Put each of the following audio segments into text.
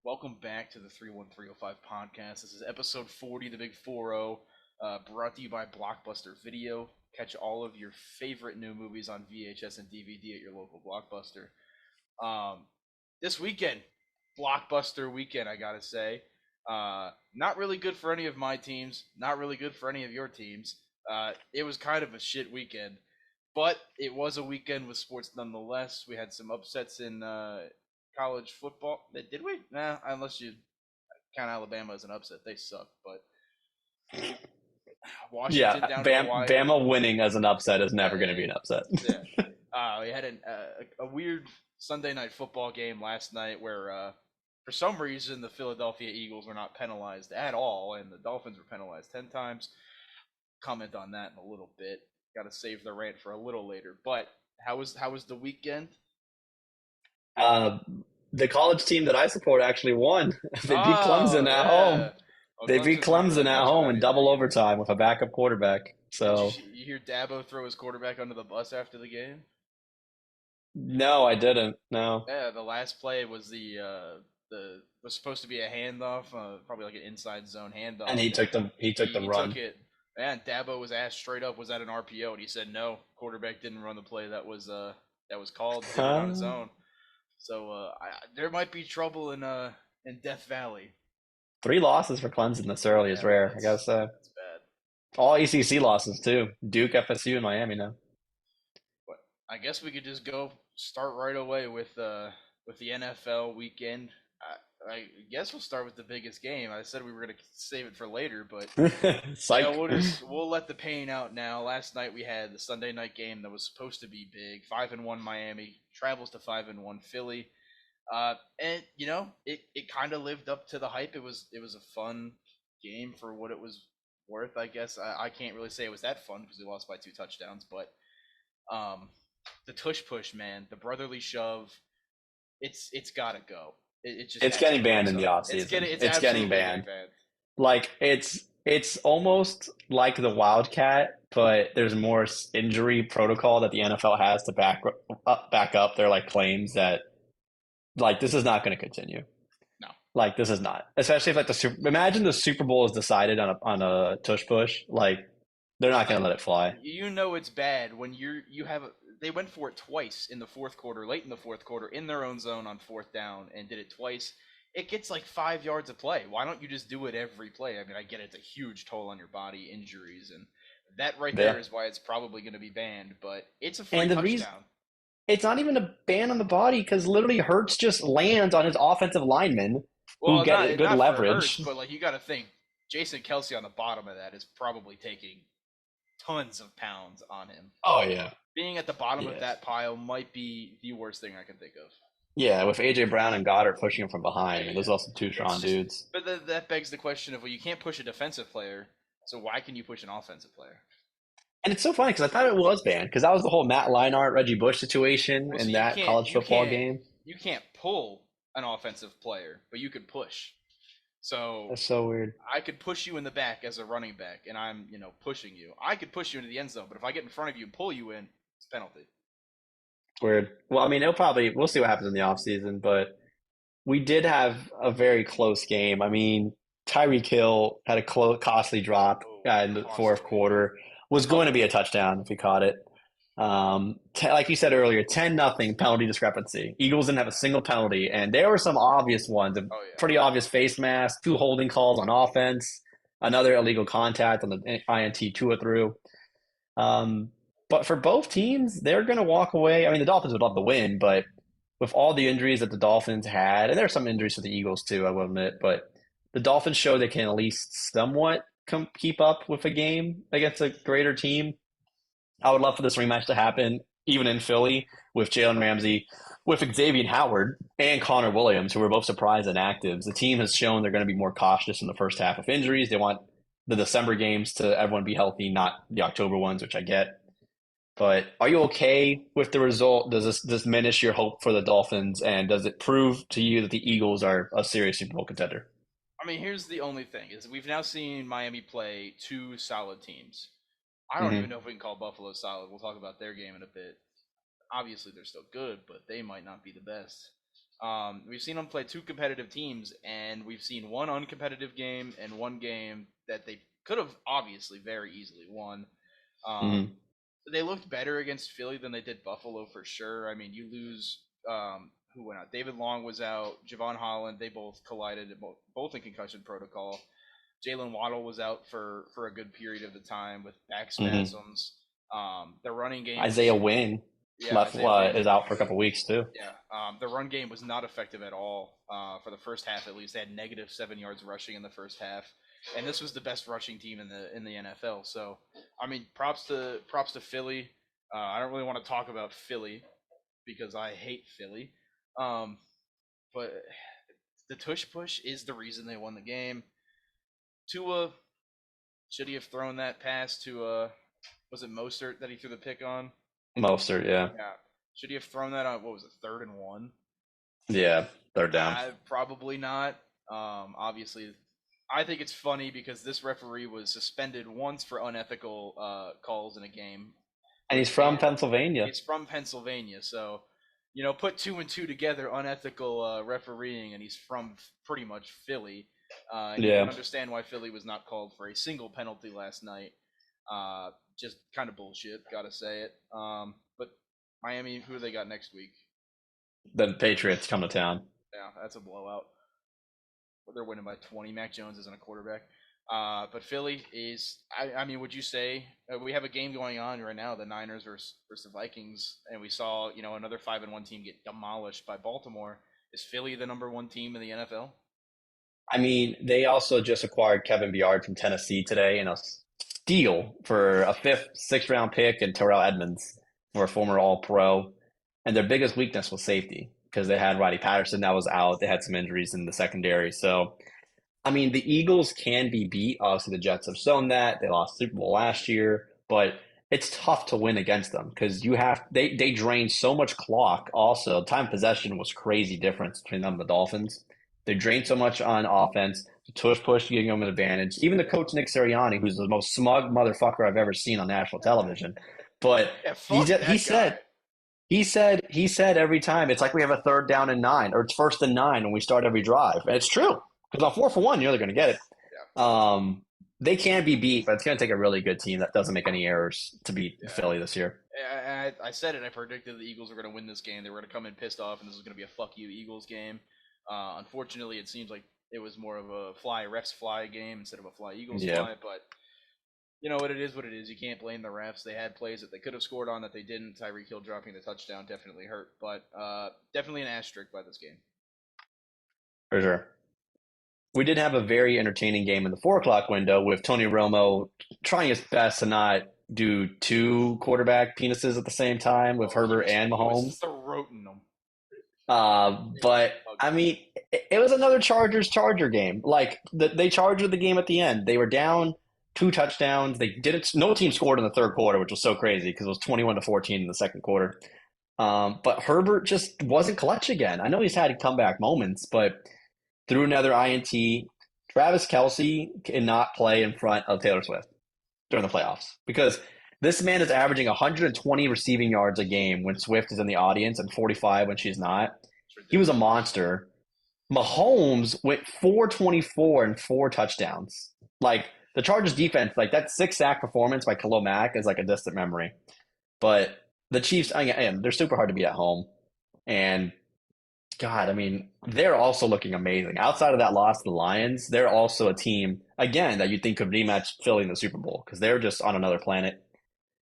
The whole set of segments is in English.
Welcome back to the 31305 podcast. This is episode 40, the Big 4-0, brought to you by Blockbuster Video. Catch all of your favorite new movies on VHS and DVD at your local Blockbuster. This weekend, Blockbuster weekend, I gotta say. Not really good for any of my teams, not really good for any of your teams. It was kind of a shit weekend, but it was a weekend with sports nonetheless. We had some upsets in college football. Did we? Nah, unless you count Alabama as an upset. They suck, but Washington Yeah, down to the wire. Bama winning as an upset is never going to be an upset. Yeah. We had a weird Sunday night football game last night where, for some reason, the Philadelphia Eagles were not penalized at all, and the Dolphins were penalized 10 times. Comment on that in a little bit. Got to save the rant for a little later. But how was the weekend? Uh, the college team that I support actually won. They beat Oh, Clemson at yeah. home. Well, They beat Clemson's not really Clemson at much of home in anything. double overtime with a backup quarterback. Did So, you hear Dabo throw his quarterback under the bus after the game? no, I didn't. No. Yeah, the last play was the was supposed to be a handoff, probably like an inside zone And handoff. he took the He took run. it. Man, Dabo was asked straight up, "Was that an RPO?" And he said, "No, quarterback didn't run the play that was called. Did it on his Huh? own." So there might be trouble in Death Valley. 3 losses for Clemson this early is Yeah, rare, I gotta say. that's bad. All ACC losses too. Duke, FSU, and Miami now. But I guess we could just go start right away with the NFL weekend. I guess we'll start with the biggest game. I said we were gonna save it for later, but Psych. we'll let the pain out now. Last night we had the Sunday night game that was supposed to be big. 5-1 Miami travels to 5-1 Philly. And it kind of lived up to the hype. It was a fun game for what it was worth. I guess I can't really say it was that fun because we lost by 2 touchdowns, but um, the tush push, man, the brotherly shove, it's gotta go. It just It's has getting to go. banned in the So offseason. it's It's getting absolutely banned. getting banned. Like it's almost like the Wildcat, but there's more injury protocol that the NFL has to back up their like claims that like this is not going to continue. No. Like this is not, especially if like imagine the Super Bowl is decided on a tush push. Like they're not going Like to let it fly. it's bad when you have they went for it twice in the fourth quarter, late in the fourth quarter, in their own zone on fourth down, and did it twice. It gets like 5 yards of play. Why don't you just do it every play? I mean, I get it's a huge toll on your body, injuries, and that right there Yeah, is why it's probably going to be banned. But it's a free and the reason touchdown. it's not even a ban on the body because literally Hurts just lands on his offensive linemen who Well, get good not for Hurts, leverage. but like you got to think, Jason Kelsey on the bottom of that is probably taking tons of pounds on him. Oh yeah, Being at the bottom of yeah. that pile might be the worst thing I can think of. Yeah, with AJ Brown and Goddard pushing him from behind. I mean, Yeah, those are also two it's strong just, dudes. but that begs the question of, well, you can't push a defensive player, so why can you push an offensive player? And it's so funny because I thought it was banned because that was the whole Matt Leinart, Reggie Bush situation Well, so in that college football game. you can't pull an offensive player, but you could push. So That's so weird. I could push you in the back as a running back, and I'm pushing you. I could push you into the end zone, but if I get in front of you and pull you in, it's a penalty. Weird. Well, I mean, we'll see what happens in the offseason, but we did have a very close game. I mean, Tyreek Hill had a costly drop Oh, in the fourth costly, quarter. Was going to be a touchdown if he caught it. Like you said earlier, 10-0 penalty discrepancy. Eagles didn't have a single penalty, and there were some obvious ones. A Oh yeah. pretty obvious face mask, 2 holding calls on offense, another illegal contact on the INT Tua threw. Um, but for both teams, they're going to walk away. I mean, the Dolphins would love to win, but with all the injuries that the Dolphins had, and there's some injuries for the Eagles too, I will admit, but the Dolphins show they can at least somewhat keep up with a game against a greater team. I would love for this rematch to happen, even in Philly, with Jalen Ramsey, with Xavier Howard, and Connor Williams, who were both surprise inactives. The team has shown they're going to be more cautious in the first half of injuries. They want the December games to everyone be healthy, not the October ones, which I get. But are you okay with the result? Does this diminish your hope for the Dolphins, and does it prove to you that the Eagles are a serious Super Bowl contender? I mean, here's the only thing is we've now seen Miami play two solid teams. I don't even Hmm. know if we can call Buffalo solid. We'll talk about their game in a bit. Obviously, they're still good, but they might not be the best. We've seen them play two competitive teams, and we've seen one uncompetitive game and one game that they could have obviously very easily won. Um, Hmm. they looked better against Philly than they did Buffalo for sure. I mean, you lose who went out? David Long was out. Javon Holland. They both collided, both in concussion protocol. Jalen Waddle was out for a good period of the time with back Hmm. spasms. The running game Isaiah was Wynn yeah, Isaiah Wynn. is out for a couple weeks too. Yeah, the run game was not effective at all for the first half. At least they had -7 yards rushing in the first half, and this was the best rushing team in the NFL. So, I mean, props to Philly. I don't really want to talk about Philly because I hate Philly, um, but the tush push is the reason they won the game. Tua, should he have thrown that pass to was it Mostert that he threw the pick on? Mostert, yeah. Yeah. Should he have thrown that on what was it, 3rd and 1? Yeah, they're down. Probably not. Obviously, I think it's funny because this referee was suspended once for unethical calls in a game, And he's which from and Pennsylvania. he's from Pennsylvania, so put two and two together, unethical refereeing, and he's from pretty much Philly, and you can Yeah. understand why Philly was not called for a single penalty last night. Just kind of bullshit, gotta say it. But Miami, who they got next week? The Patriots come to town. Yeah, that's a blowout. They're winning by 20. Mac Jones isn't a quarterback. But Philly is. I mean, would you say we have a game going on right now, the Niners versus the Vikings, and we saw another 5-1 team get demolished by Baltimore. Is Philly the #1 team in the NFL? I mean, they also just acquired Kevin Byard from Tennessee today in a steal for a fifth, sixth round pick and Terrell Edmonds for a former All Pro. And their biggest weakness was safety because they had Roddy Patterson that was out. They had some injuries in the secondary. So, I mean, the Eagles can be beat. Obviously, the Jets have shown that. They lost the Super Bowl last year, but it's tough to win against them because they drain so much clock. Also, time of possession was crazy difference between them and the Dolphins. They drained so much on offense. The tush push giving them an advantage. Even the coach Nick Sirianni, who's the most smug motherfucker I've ever seen on national television, but Yeah, he fuck just, that guy. he said every time it's like we have a 3rd down and 9 or it's 1st and 9 when we start every drive, and it's true because on 4 for 1 you're going to get it. Yeah, They can be beat, but it's going to take a really good team that doesn't make any errors to beat yeah. Philly this year. I said it. I predicted the Eagles were going to win this game. They were going to come in pissed off, and this was going to be a fuck you Eagles game. Unfortunately, it seems like it was more of a fly refs fly game instead of a fly Eagles Yeah, fly. But you know what it is. What it is. You can't blame the refs. They had plays that they could have scored on that they didn't. Tyreek Hill dropping the touchdown definitely hurt, but definitely an asterisk by this game. for sure. We did have a very entertaining game in the 4 o'clock window with Tony Romo trying his best to not do two quarterback penises at the same time with Oh, Herbert and he was Mahomes. throating them. It was But I ugly. mean, it was another Charger game. Like they charged the game at the end. They were down 2 touchdowns. They didn't. No team scored in the third quarter, which was so crazy because it was 21-14 in the second quarter. But Herbert just wasn't clutch again. I know he's had comeback moments, but threw another INT. Travis Kelsey cannot play in front of Taylor Swift during the playoffs because this man is averaging 120 receiving yards a game when Swift is in the audience and 45 when she's not. It's He was a ridiculous. monster. Mahomes went 424 and 4 touchdowns. Like the Chargers defense, like that 6 sack performance by Khalil Mack is like a distant memory. But the Chiefs, they're super hard to beat at home. And God, I mean, they're also looking amazing. Outside of that loss to the Lions, they're also a team, again, that you'd think could rematch Philly in the Super Bowl because they're just on another planet.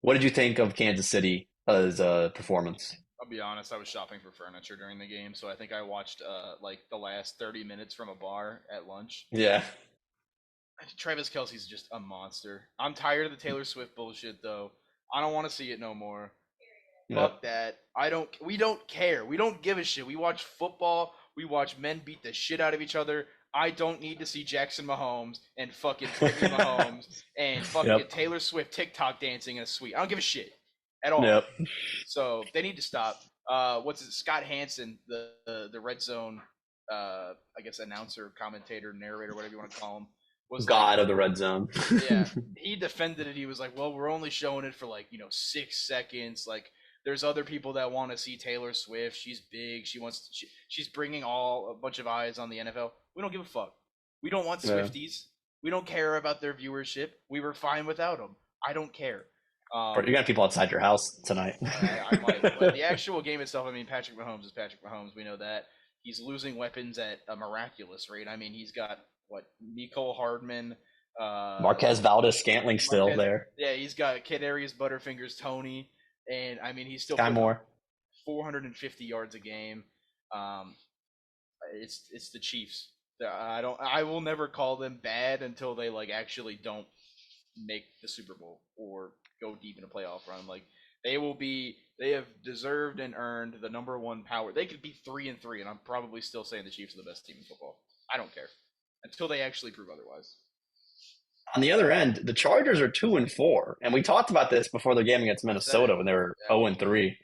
What did you think of Kansas City as a performance? I'll be honest. I was shopping for furniture during the game, so I think I watched like the last 30 minutes from a bar at lunch. Yeah. Travis Kelsey's just a monster. I'm tired of the Taylor Swift bullshit, though. I don't want to see it no more. Yep. Fuck that. I don't. We don't care. We don't give a shit. We watch football. We watch men beat the shit out of each other. I don't need to see Jackson Mahomes and fucking Brittany Mahomes and fucking Yep. Taylor Swift TikTok dancing in a suite. I don't give a shit at all. Yep. So they need to stop. What's it? Scott Hansen, the red zone, I guess announcer, commentator, narrator, whatever you want to call him, was like, God of the red zone. yeah, he defended it. He was like, well, we're only showing it for like 6 seconds. Like There's other people that want to see Taylor Swift. She's big. She's bringing a bunch of eyes on the NFL. We don't give a fuck. We don't want Yeah. Swifties. We don't care about their viewership. We were fine without them. I don't care. You're gonna have people outside your house tonight. I might, but the actual game itself, I mean, Patrick Mahomes is Patrick Mahomes. We know that he's losing weapons at a miraculous rate. I mean, he's got what Nicole Hardman, Marquez Valdez-Scantling still Marquez, there. yeah, he's got Kadarius Butterfingers Tony, and I mean, he's still Sky putting Moore. 450 yards a game. Um, it's the Chiefs. I will never call them bad until they like actually don't make the Super Bowl or go deep in a playoff run. Like they have deserved and earned the number one power. They could be 3-3, and I'm probably still saying the Chiefs are the best team in football. I don't care until they actually prove otherwise. On the other end, the Chargers are 2-4, and we talked about this before their game against Minnesota when they were 0-3.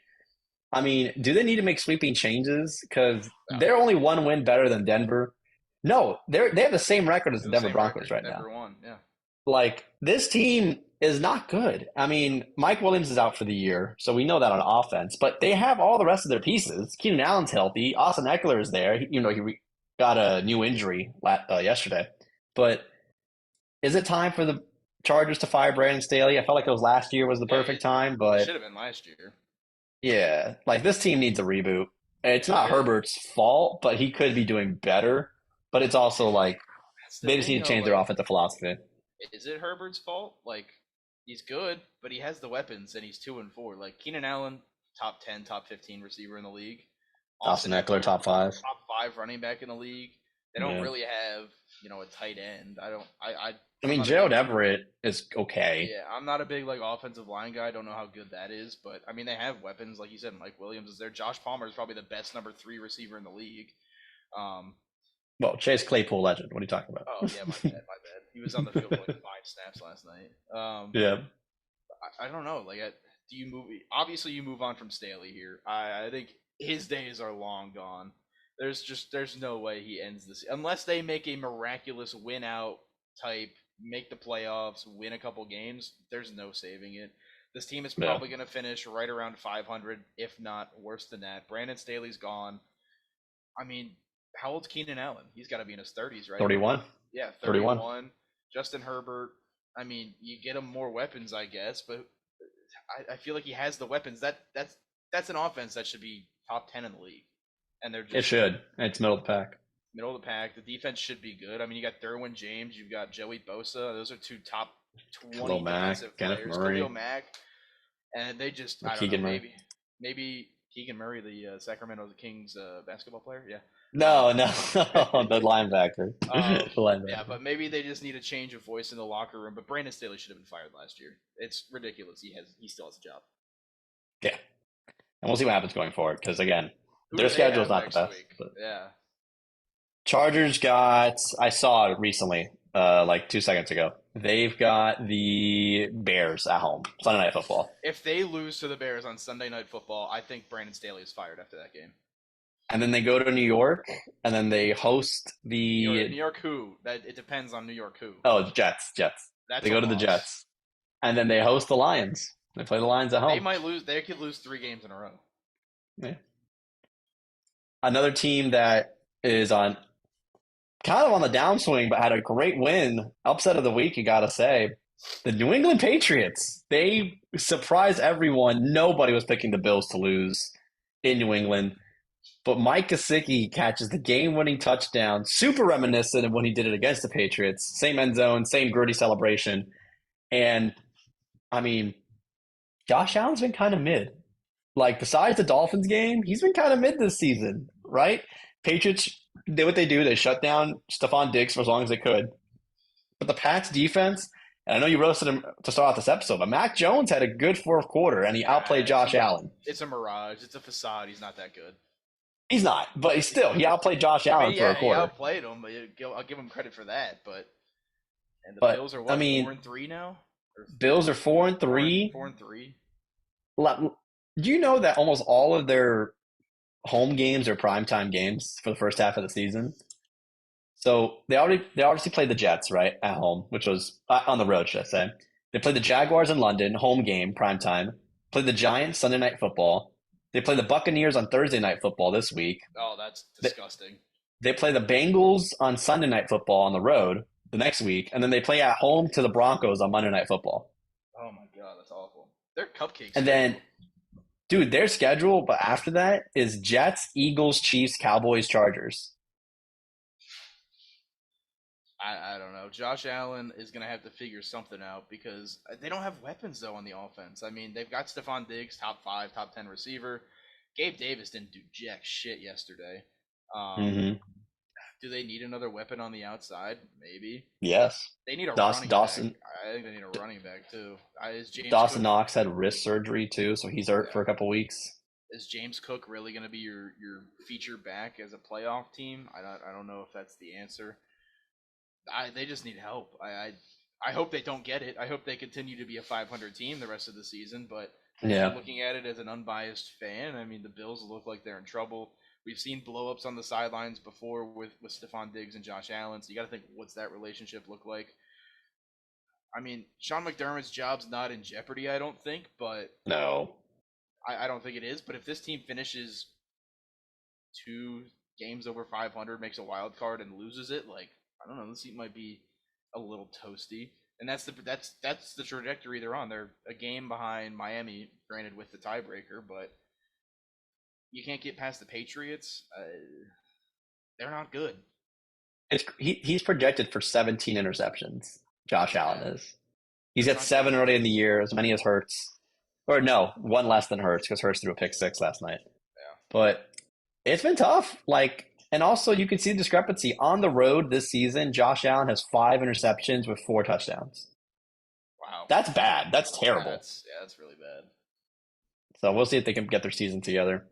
I mean, do they need to make sweeping changes? Because they're only one win better than Denver. No, they have the same record as the Denver Broncos right now. Denver won, yeah. Like, this team is not good. I mean, Mike Williams is out for the year, so we know that on offense. But they have all the rest of their pieces. Keenan Allen's healthy. Austin Eckler is there. He got a new injury yesterday. But is it time for the Chargers to fire Brandon Staley? I felt like it was last year was the perfect time, but it should have been last year. Yeah, like this team needs a reboot. It's not Herbert's fault, but he could be doing better. But it's also like they just need to change their offensive philosophy. Is it Herbert's fault? Like, he's good, but he has the weapons, and he's 2-4. Like, Keenan Allen, top 10, top 15 receiver in the league. Austin Eckler, top 5. Top 5 running back in the league. They don't really have, a tight end. I mean, Gerald Everett is okay. Yeah, I'm not a big offensive line guy. I don't know how good that is, but I mean they have weapons, like you said. Mike Williams is there. Josh Palmer is probably the best number 3 receiver in the league. Well, Chase Claypool legend. What are you talking about? Oh yeah, my bad. He was on the field for like 5 snaps last night. Yeah. I don't know. Like, do you move? Obviously, you move on from Staley here. I think his days are long gone. There's no way he ends this unless they make a miraculous win out type, make the playoffs, win a couple games. There's no saving it. This team is probably going to finish right around 500, if not worse than that. Brandon Staley's gone. I mean, how old's Keenan Allen? He's got to be in his 30s, right? 31. Yeah, 31. Justin Herbert. I mean, you get him more weapons, I guess, but I feel like he has the weapons. That's an offense that should be top 10 in the league. And it should. It's middle of the pack. Middle of the pack. The defense should be good. I mean, you got Derwin James. You've got Joey Bosa. Those are 2 top 20 defensive players. Khalil Mack. And they just, I don't know, maybe Keegan Murray, the Sacramento Kings basketball player. Yeah. No, the linebacker. Yeah, but maybe they just need a change of voice in the locker room. But Brandon Staley should have been fired last year. It's ridiculous. He still has a job. Yeah. And we'll see what happens going forward. Because, again, their schedule is not the best. Yeah. Chargers I saw it recently, like 2 seconds ago. They've got the Bears at home, Sunday Night Football. If they lose to the Bears on Sunday Night Football, I think Brandon Staley is fired after that game. And then they go to New York, and then they host the New York who? It depends on New York who. Oh, Jets. They go to the Jets, and then they host the Lions. They play the Lions at home. They might lose. They could lose 3 games in a row. Yeah. Another team that is on kind of on the downswing, but had a great win, upset of the week, you got to say, the New England Patriots. They surprised everyone. Nobody was picking the Bills to lose in New England. But Mike Gesicki catches the game-winning touchdown, super reminiscent of when he did it against the Patriots. Same end zone, same gritty celebration. And, I mean, Josh Allen's been kind of mid. Like, besides the Dolphins game, he's been kind of mid this season, right? Patriots did what they do. They shut down Stephon Diggs for as long as they could. But the Pats defense, and I know you roasted him to start off this episode, but Mac Jones had a good 4th quarter, and he outplayed Josh Allen. It's a mirage. It's a facade. He's not that good. He's not, but he outplayed Josh Allen for a quarter. He outplayed him, but I'll give him credit for that. But Bills are 4-3 now? Bills are 4-3. 4-3. Do you know that almost all of their home games are primetime games for the first half of the season? So they obviously played the Jets, right, at home, which was on the road, should I say. They played the Jaguars in London, home game, primetime. play the Giants Sunday Night Football. They play the Buccaneers on Thursday Night Football this week. Oh, that's They, disgusting. they play the Bengals on Sunday Night Football on the road the next week, and then they play at home to the Broncos on Monday Night Football. Oh my god, that's awful. They're cupcake And then, schedule. dude, their schedule, but after that is Jets, Eagles, Chiefs, Cowboys, Chargers. I don't know. Josh Allen is gonna have to figure something out because they don't have weapons though on the offense. I mean, they've got Stephon Diggs, top 5, top 10 receiver. Gabe Davis didn't do jack shit yesterday. Um, Mm-hmm. do they need another weapon on the outside? Maybe. Yes. They need a Dawson, running back. Dawson, I think they need a running back too. Is James Dawson Cook? Knox had wrist surgery too, so he's hurt for Yeah. a couple weeks. Is James Cook really going to be your feature back as a playoff team? I don't know if that's the answer. They just need help. I hope they don't get it. I hope they continue to be a 500 team the rest of the season. But Yeah. looking at it as an unbiased fan, I mean the Bills look like they're in trouble. We've seen blowups on the sidelines before with Stephon Diggs and Josh Allen. So you got to think, what's that relationship look like? I mean, Sean McDermott's job's not in jeopardy, I don't think, but No. I don't think it is. But if this team finishes 2 games over 500, makes a wild card, and loses it, like I don't know, this team might be a little toasty. And that's the trajectory they're on. They're a game behind Miami, granted with the tiebreaker, but you can't get past the Patriots. They're not good. He's projected for 17 interceptions. Josh That's Allen bad. is. He's That's got not seven good. early in the year, as many as Hurts. Or no, one less than Hurts because Hurts threw a pick six last night. Yeah. But it's been tough. Like, and also you can see the discrepancy on the road this season. Josh Allen has 5 interceptions with 4 touchdowns. Wow. That's bad. That's Yeah, terrible. that's really bad. So we'll see if they can get their season together.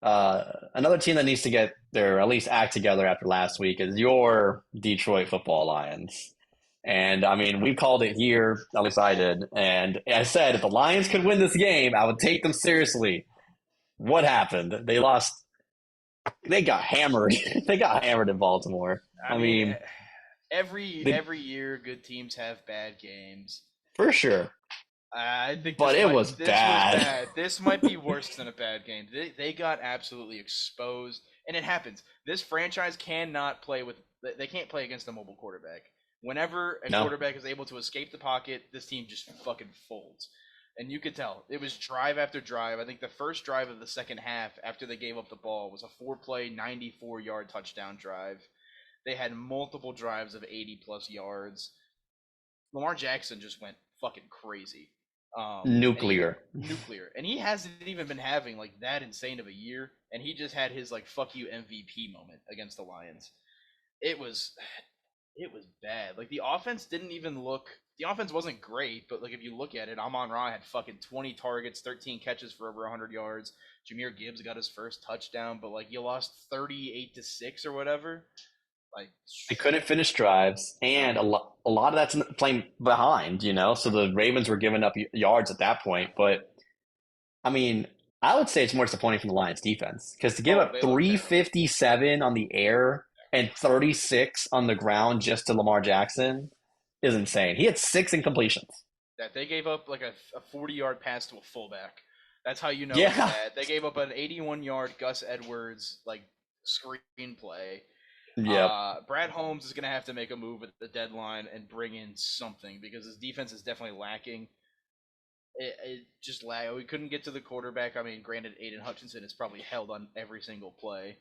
Another team that needs to get their at least act together after last week is your Detroit Football Lions. And I mean, we called it here, at least I did. And I said if the Lions could win this game, I would take them seriously. What happened? They lost. They got hammered. They got hammered in Baltimore. I I mean, mean, they, every year good teams have bad games. for sure. I think But it was this was bad. bad. This might be worse than a bad game. They got absolutely exposed, and it happens. This franchise cannot play with. They can't play against a mobile quarterback. Whenever a No. quarterback is able to escape the pocket, this team just fucking folds. And you could tell it was drive after drive. I think the first drive of the second half, after they gave up the ball, was a 4-play, 94-yard touchdown drive. They had multiple drives of 80 plus yards. Lamar Jackson just went fucking crazy. And he Nuclear. nuclear, and he hasn't even been having like that insane of a year, and he just had his like fuck you MVP moment against the Lions. It was it was bad. Like the offense didn't even look. The offense wasn't great, but like if you look at it, Amon Ra had fucking 20 targets, 13 catches for over 100 yards. Jameer Gibbs got his first touchdown, but like you lost 38-6 or whatever. Like They couldn't finish drives, and a lot of that's playing behind, so the Ravens were giving up yards at that point. But I mean, I would say it's more disappointing from the Lions defense because to give oh, up they look terrible. 357 on the air and 36 on the ground just to Lamar Jackson is insane. He had 6 incompletions. That they gave up like a 40-yard pass to a fullback. That's how you know it's Yeah. bad. They gave up an 81-yard Gus Edwards like screenplay. Yep. Brad Holmes is gonna have to make a move at the deadline and bring in something because his defense is definitely lacking. It just lag. We couldn't get to the quarterback. I mean, granted, Aiden Hutchinson is probably held on every single play,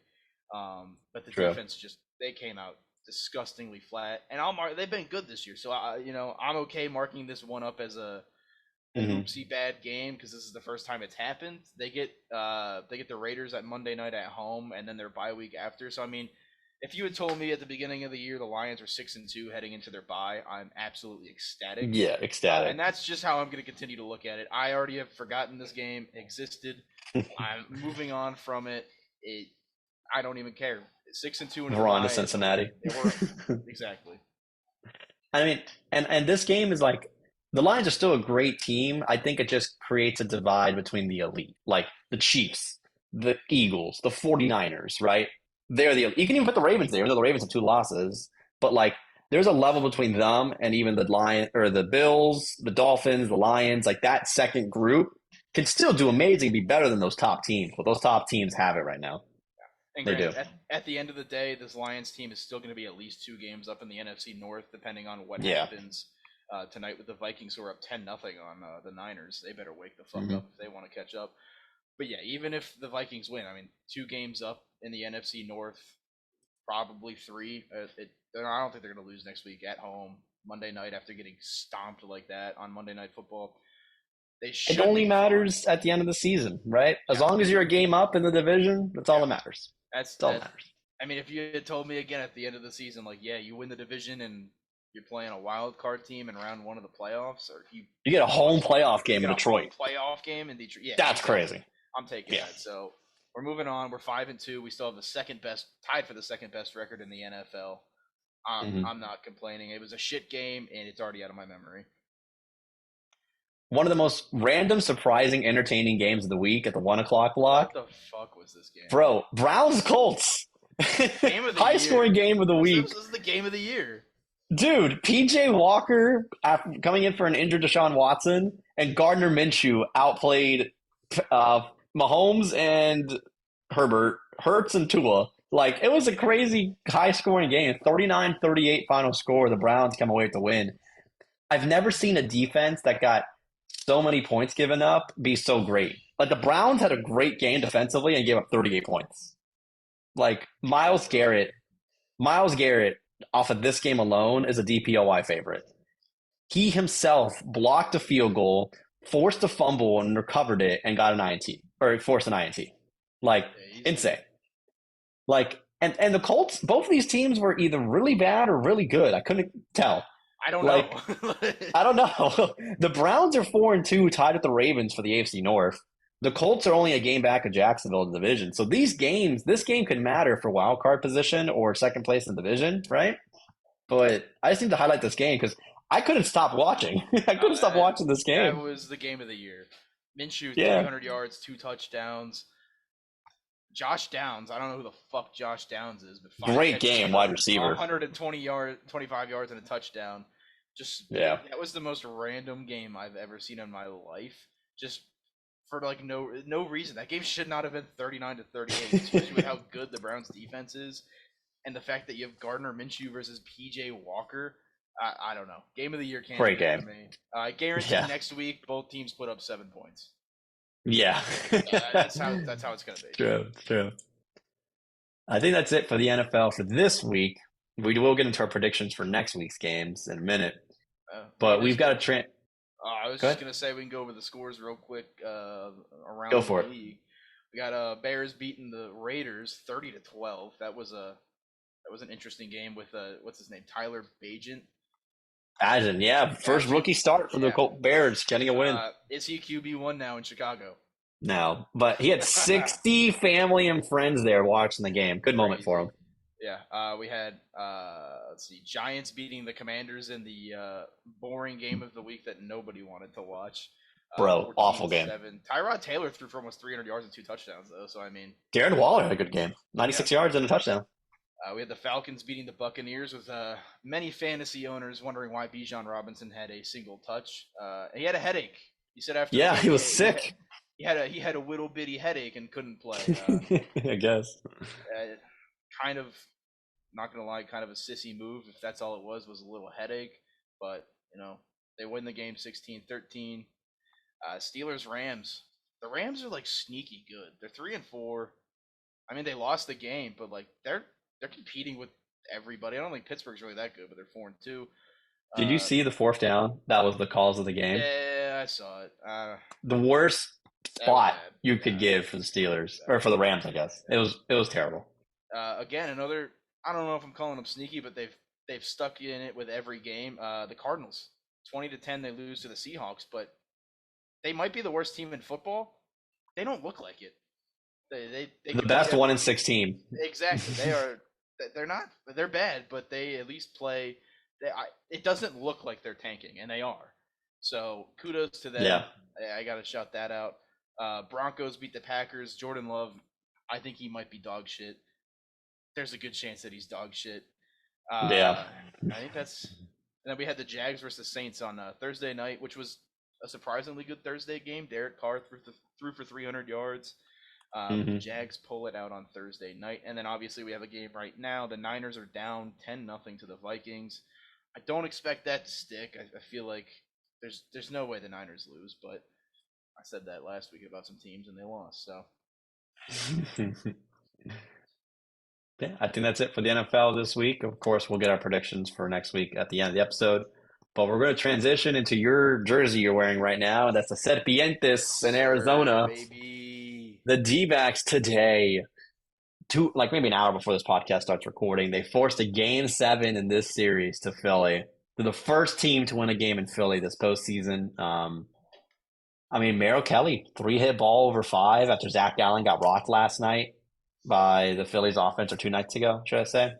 but the True. defense just they came out disgustingly flat. And they've been good this year, so I'm okay marking this one up as a an Hmm. oopsie bad game because this is the first time it's happened. They get the Raiders at Monday night at home, and then their bye week after. So I mean, if you had told me at the beginning of the year the Lions were 6-2 heading into their bye, I'm absolutely ecstatic. Yeah, ecstatic. And that's just how I'm going to continue to look at it. I already have forgotten this game existed. I'm moving on from it. I don't even care. 6-2 into the We're on to bye. Cincinnati. Exactly. I mean, and this game is like the Lions are still a great team. I think it just creates a divide between the elite, like the Chiefs, the Eagles, the 49ers, right? They're the elite. You can even put the Ravens there, even though the Ravens have 2 losses. But like there's a level between them and even the Lion or the Bills, the Dolphins, the Lions, like that second group can still do amazing, be better than those top teams. But those top teams have it right now. And They do. granted, at the end of the day, this Lions team is still going to be at least 2 games up in the NFC North, depending on what Yeah. happens tonight with the Vikings, who are up 10-0 on the Niners. They better wake the fuck Mhm. up if they want to catch up. But yeah, even if the Vikings win, I mean, 2 games up in the NFC North, probably 3. I don't think they're going to lose next week at home Monday night after getting stomped like that on Monday Night Football. They It should only be fine. matters at the end of the season, right? As Yeah, long as you're a game up in the division, that's all yeah. that matters. That's That's all that that. matters. I mean, if you had told me again at the end of the season, like, yeah, you win the division and you're playing a wild card team in round 1 of the playoffs, or You get a home playoff you game in get a home Detroit. playoff game in Detroit, yeah, That's exactly. crazy. I'm taking Yeah. that. So we're moving on. We're 5-2. We still have the second best, tied for the second best record in the NFL. Mhm. I'm not complaining. It was a shit game, and it's already out of my memory. One of the most random, surprising, entertaining games of the week at the 1 o'clock block. What the fuck was this game? Bro, Browns Colts. Game of the High year. scoring game of the week. This is the game of the year. Dude, PJ Walker coming in for an injured Deshaun Watson, and Gardner Minshew outplayed Mahomes and Herbert, Hurts and Tua. Like, it was a crazy high scoring game. 39-38 final score. The Browns come away with the win. I've never seen a defense that got so many points given up be so great. Like, the Browns had a great game defensively and gave up 38 points. Like, Myles Garrett off of this game alone is a DPOY favorite. He himself blocked a field goal, forced a fumble and recovered it and got an INT, or forced an INT. Like, insane. Like, and the Colts, both of these teams were either really bad or really good. I couldn't tell. I don't Like, know. I don't know. The Browns are 4-2, tied with the Ravens for the AFC North. The Colts are only a game back of Jacksonville in the division. So this game could matter for wild card position or second place in the division, right? But I just need to highlight this game because I couldn't stop watching. I couldn't stop watching this That game. was the game of the year. Minshew, Yeah. 300 yards, 2 touchdowns. Josh Downs, I don't know who the fuck Josh Downs is, but Great game, wide receiver. 25 yards and a touchdown. Yeah. That was the most random game I've ever seen in my life. Just for like no reason. That game should not have been 39-38, especially with how good the Browns defense is, and the fact that you have Gardner Minshew versus PJ Walker. I don't know. Game of the year can't Great be game. for me. I guarantee next week both teams put up 7 points. Yeah. That's how it's gonna be. True. I think that's it for the NFL for this week. We will get into our predictions for next week's games in a minute. But we've got a I was just gonna say we can go over the scores real quick around Go for the league. We got Bears beating the Raiders 30-12. That was an interesting game with what's his name, Tyler Bagent. First rookie start for the Bears, getting a win. Is he QB1 now in Chicago? No, but he had 60 family and friends there watching the game. Good moment for him. Yeah, we had Giants beating the Commanders in the boring game of the week that nobody wanted to watch. Bro, awful game. Tyrod Taylor threw for almost 300 yards and 2 touchdowns, though. So I mean, Darren Waller had a good game, 96 yards and a touchdown. We had the Falcons beating the Buccaneers with many fantasy owners wondering why Bijan Robinson had a single touch. He had a headache. He said after. Yeah, he was sick. He had a little bitty headache and couldn't play. I guess. Kind of, not gonna lie, kind of a sissy move. If that's all it was a little headache. But they win the game 16-13. Steelers Rams. The Rams are like sneaky good. They're 3-4. I mean, they lost the game, but like they're competing with everybody. I don't think Pittsburgh's really that good, but they're 4-2. Did you see the fourth down? That was the cause of the game. Yeah, I saw it. The worst spot you could give for the Steelers or for the Rams, I guess. It was terrible. Again, another. I don't know if I'm calling them sneaky, but they've stuck in it with every game. The Cardinals, 20-10, they lose to the Seahawks, but they might be the worst team in football. They don't look like it. They the best 1-6 team. Exactly. They are. They're not. They're bad, but they at least play. It doesn't look like they're tanking, and they are. So kudos to them. Yeah. I got to shout that out. Broncos beat the Packers. Jordan Love, I think he might be dog shit. There's a good chance that he's dog shit. I think that's. And then we had the Jags versus Saints on Thursday night, which was a surprisingly good Thursday game. Derek Carr threw for 300 yards. But the Hmm. Jags pull it out on Thursday night, and then obviously we have a game right now. The Niners are down 10-0 to the Vikings. I don't expect that to stick. I feel like there's no way the Niners lose, but I said that last week about some teams and they lost. So Yeah, I think that's it for the NFL this week. Of course, we'll get our predictions for next week at the end of the episode. But we're going to transition into your jersey you're wearing right now. That's the yes, Serpientes in sir, Arizona. baby. The D-backs today, like maybe an hour before this podcast starts recording, they forced a game 7 in this series to Philly. They're the first team to win a game in Philly this postseason. I mean, Merrill Kelly, 3-hit ball over 5 after Zach Allen got rocked last night by the Phillies offense, or 2 nights ago, should I say.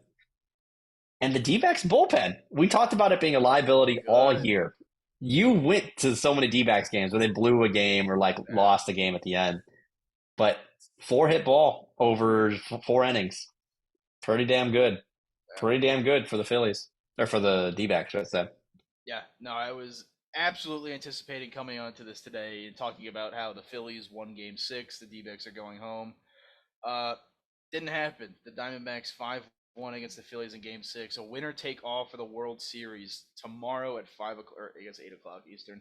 And the D-backs bullpen, we talked about it being a liability all Good. year. You went to so many D-backs games where they blew a game or like Yeah. lost a game at the end. But 4-hit ball over 4 innings. Pretty damn good. Yeah. Pretty damn good for the Phillies. Or for the D-backs, should I say. Yeah, no, I was absolutely anticipating coming onto this today and talking about how the Phillies won Game 6, the D-backs are going home. Uh, didn't happen. The Diamondbacks 5-1 against the Phillies in Game 6. A winner take all for the World Series tomorrow at 5 o'clock, or I guess 8 o'clock Eastern.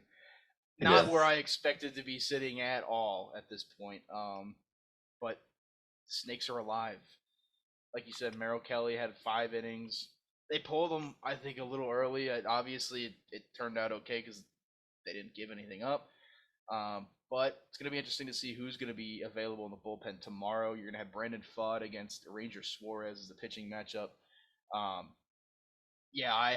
Not Yeah. where I expected to be sitting at all at this point. But snakes are alive. Like you said, Merrill Kelly had 5 innings. They pulled him, I think, a little early. Obviously, it turned out okay because they didn't give anything up. But it's going to be interesting to see who's going to be available in the bullpen tomorrow. You're going to have Brandon Fudd against Ranger Suarez as the pitching matchup. Um, yeah, I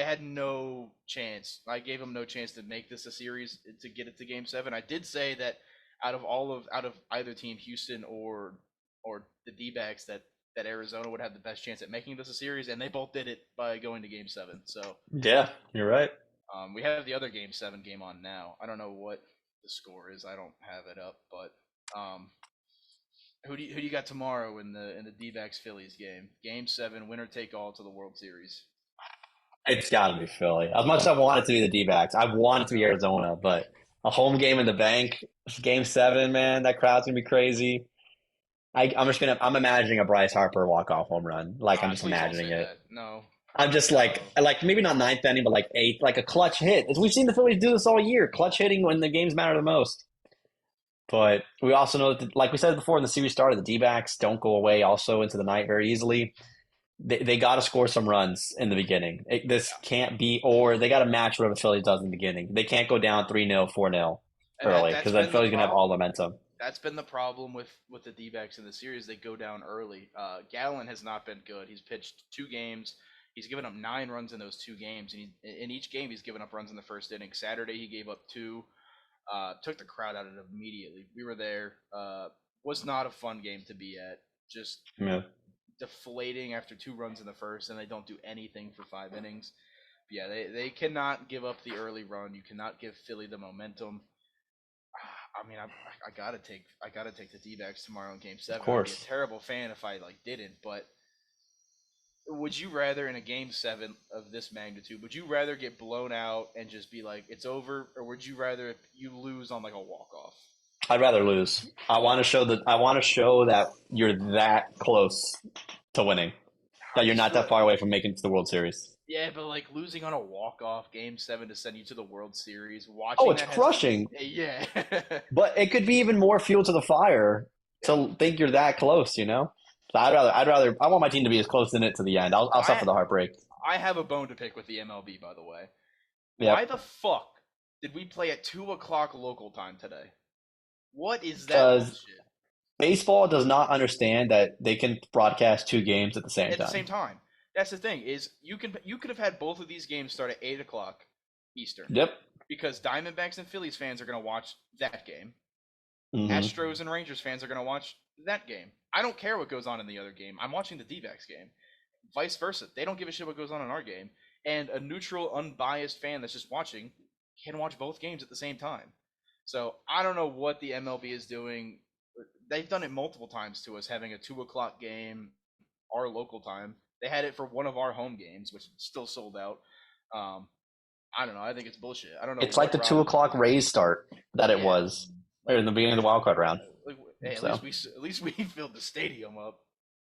had no chance. I gave him no chance to make this a series to get it to Game 7. I did say that out of either team, Houston or the D-backs, that Arizona would have the best chance at making this a series, and they both did it by going to Game 7. So Yeah, you're right. we have the other Game 7 game on now. I don't know what the score is. I don't have it up, but who do you got tomorrow in the D-backs Phillies game? Game 7, winner take all to the World Series. It's got to be Philly. As much as I want it to be the D-backs, I want I it to be know. Arizona, but a home game in the bank, game 7, man, that crowd's gonna be crazy. I'm imagining a Bryce Harper walk-off home run. Like I'm just Please don't imagining say it. that. No, I'm just no. like maybe not ninth inning, but like eighth, like a clutch hit. We've seen the Phillies do this all year, clutch hitting when the games matter the most. But we also know that, like we said before in the series started, the D-backs don't go away also into the night very easily. They got to score some runs in the beginning. This Yeah, can't be, or they got to match whatever Philly does in the beginning. They can't go down 3-0, 4-0 and early that's because then been the Philly's gonna have all problem. momentum. That's been the problem with the D-backs in the series. They go down early. Gallen has not been good. He's pitched 2 games. He's given up 9 runs in those 2 games, and in each game he's given up runs in the first inning. Saturday he gave up 2. Took the crowd out of it immediately. We were there. Was not a fun game to be at. Just Yeah, deflating after 2 runs in the first, and they don't do anything for 5 innings. But yeah, they cannot give up the early run. You cannot give Philly the momentum. I mean, I gotta take the D-backs tomorrow in Game of 7. I'd be a course. terrible fan if I didn't. But would you rather in a Game 7 of this magnitude? Would you rather get blown out and just be like it's over, or would you rather you lose on like a walk off? I'd rather lose. I want to show that you're that close to winning. I That you're just not feel that like far away from making it to the World Series. yeah, but like losing on a walk off Game 7 to send you to the World Series, Oh, watching it's that has to crushing, yeah. but it could be even more fuel to the fire Yeah. to think you're that close. You know, so I want my team to be as close in it to the end. I'll suffer I the heartbreak. I have a bone to pick with the MLB, by the way. Why Yep, the fuck did we play at 2 o'clock local time today? What is that because bullshit? baseball does not understand that they can broadcast 2 games at the same At the time. same time, that's the thing is you could have had both of these games start at 8 o'clock Eastern Yep. because Diamondbacks and Phillies fans are gonna watch that game. Hmm. Astros and Rangers fans are gonna watch that game. I don't care what goes on in the other game. I'm watching the D-backs game. Vice versa, they don't give a shit what goes on in our game. And a neutral, unbiased fan that's just watching can watch both games at the same time. So I don't know what the MLB is doing. They've done it multiple times to us, having a 2 o'clock game, our local time. They had it for one of our home games, which still sold out. Um, I don't know. I think it's bullshit. I don't know It's like what the Robin 2 o'clock Rays start that it Yeah, was like in the beginning of the wild card round. like, hey, So at least we filled the stadium up.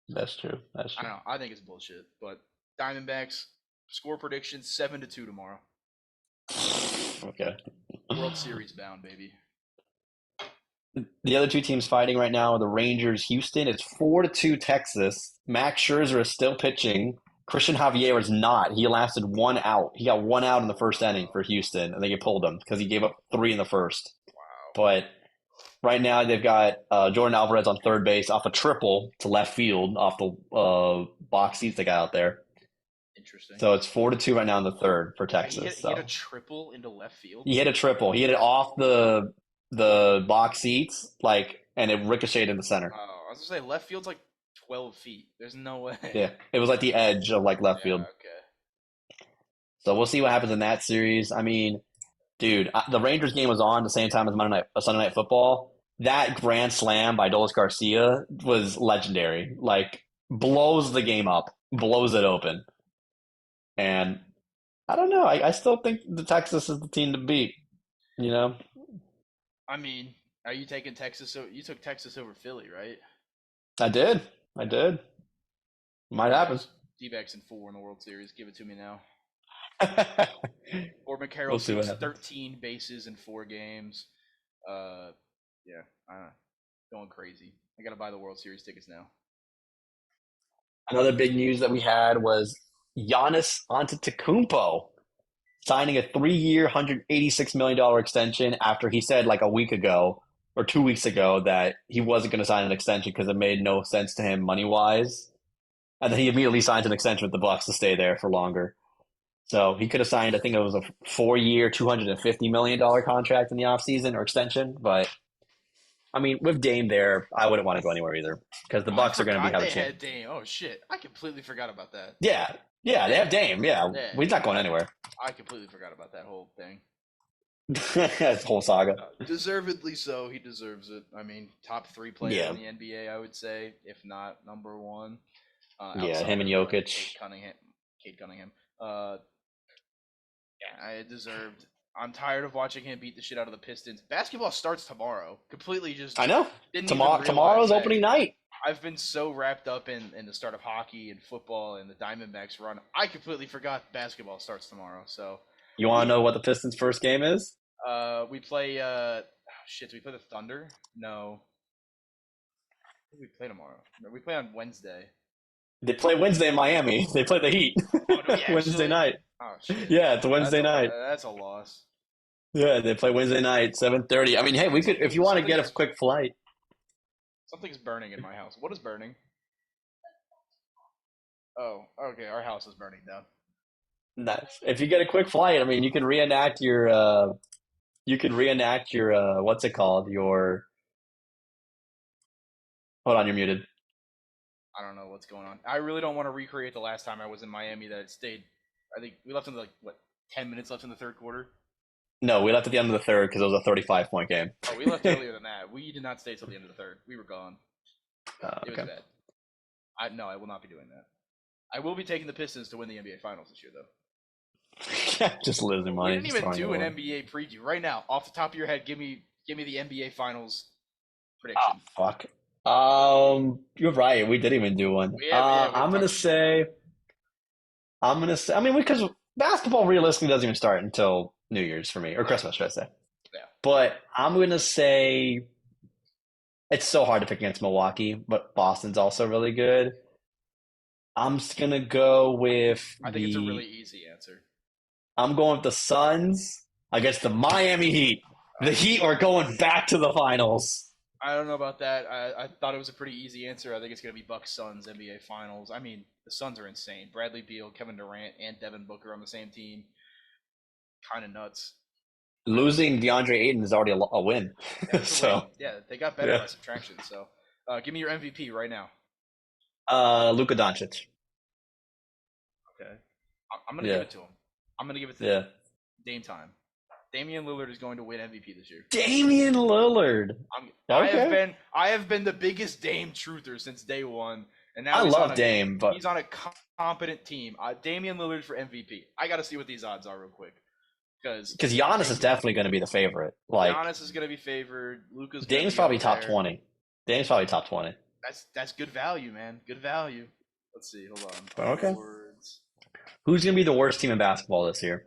that's true. That's I true. don't know. I think it's bullshit. But Diamondbacks score prediction 7-2 tomorrow. Okay. World Series bound, baby. The other two teams fighting right now are the Rangers, Houston. It's 4-2 Texas. Max Scherzer is still pitching. Christian Javier is not. He lasted 1 out. He got 1 out in the first inning for Houston, and they pulled him because he gave up 3 in the first. Wow. But right now they've got Jordan Alvarez on third base off a triple to left field off the box seats they got out there. Interesting. So it's 4-2 right now in the third for Texas. He hit a triple into left field. He hit a triple. He hit it off the box seats, and it ricocheted in the center. Oh, I was gonna say left field's like 12 feet. There's no way. Yeah, it was like the edge of left field. Okay. So we'll see what happens in that series. I mean, dude, the Rangers game was on the same time as Sunday Night Football. That grand slam by Dolis Garcia was legendary. Blows the game up, blows it open. And I don't know. I still think the Texas is the team to beat. You know? I mean, are you taking Texas? You took Texas over Philly, right? I did. Might happen. D-backs in 4 in the World Series. Give it to me now. Or We'll McCarroll see what steals happens. 13 bases in 4 games. Yeah, going crazy. I gotta buy the World Series tickets now. Another big news that we had was Giannis Antetokounmpo signing a 3-year, $186 million extension after he said a week ago or 2 weeks ago that he wasn't going to sign an extension because it made no sense to him money-wise. And then he immediately signs an extension with the Bucks to stay there for longer. So he could have signed, I think it was a 4-year, $250 million contract in the offseason or extension. But, I mean, with Dame there, I wouldn't want to go anywhere either because the Bucks are going to have a chance. Had Dame. Oh, shit. I completely forgot about that. Yeah, they have Dame. Yeah, he's not going anywhere. I completely forgot about that whole thing. That whole saga. Deservedly so. He deserves it. I mean, top 3 player in the NBA, I would say, if not number 1. Him and Jokic. Cade Cunningham. I deserved. I'm tired of watching him beat the shit out of the Pistons. Basketball starts tomorrow. Completely just. I know. Tomorrow's opening night. I've been so wrapped up in the start of hockey and football and the Diamondbacks run. I completely forgot basketball starts tomorrow. So. You want to know what the Pistons' first game is? We play. Do we play the Thunder? No. Who do we play tomorrow? We play on Wednesday. They play Wednesday in Miami. They play the Heat. Wednesday night. Oh shit. Yeah, it's a Wednesday night. That's a loss. Yeah, they play Wednesday night, 7:30. I mean, hey, we could if you want to get a quick flight. Something's burning in my house. What is burning? Oh, okay. Our house is burning down. Nice. If you get a quick flight, I mean, you can reenact your. What's it called? Hold on, you're muted. I don't know what's going on. I really don't want to recreate the last time I was in Miami that it stayed. I think we left in 10 minutes left in the third quarter? No, we left at the end of the third because it was a 35-point game. Oh, we left earlier than that. We did not stay till the end of the third. We were gone. Okay. It was bad. No, I will not be doing that. I will be taking the Pistons to win the NBA Finals this year, though. Just losing money. We didn't even do an NBA preview. Right now, off the top of your head, give me the NBA Finals prediction. Oh, fuck. You're right. We didn't even do one. I'm gonna say. I mean, because basketball realistically doesn't even start until New Year's for me, or Christmas, should I say? Yeah. But I'm gonna say it's so hard to pick against Milwaukee, but Boston's also really good. I'm just gonna go with. I think it's a really easy answer. I'm going with the Suns against the Miami Heat. The Heat are going back to the finals. I don't know about that. I thought it was a pretty easy answer. I think it's going to be Bucks Suns NBA Finals. I mean, the Suns are insane. Bradley Beal, Kevin Durant, and Devin Booker on the same team. Kind of nuts. Losing DeAndre Ayton is already a win. So yeah, they got better by subtraction. So give me your MVP right now. Luka Doncic. Okay. I'm going to give it to him. I'm going to give it to Dame time. Damian Lillard is going to win MVP this year. Damian Lillard. I have been the biggest Dame truther since day one, and now I love Dame, but he's on a competent team. Damian Lillard for MVP. I got to see what these odds are real quick. because Because Giannis is definitely going to be the favorite. Like, Giannis is going to be favored. Luka's going to Dame's be probably up top there. 20. Dame's probably top 20. That's good value, man. Good value. Let's see. Hold on. Okay. Awards. Who's going to be the worst team in basketball this year?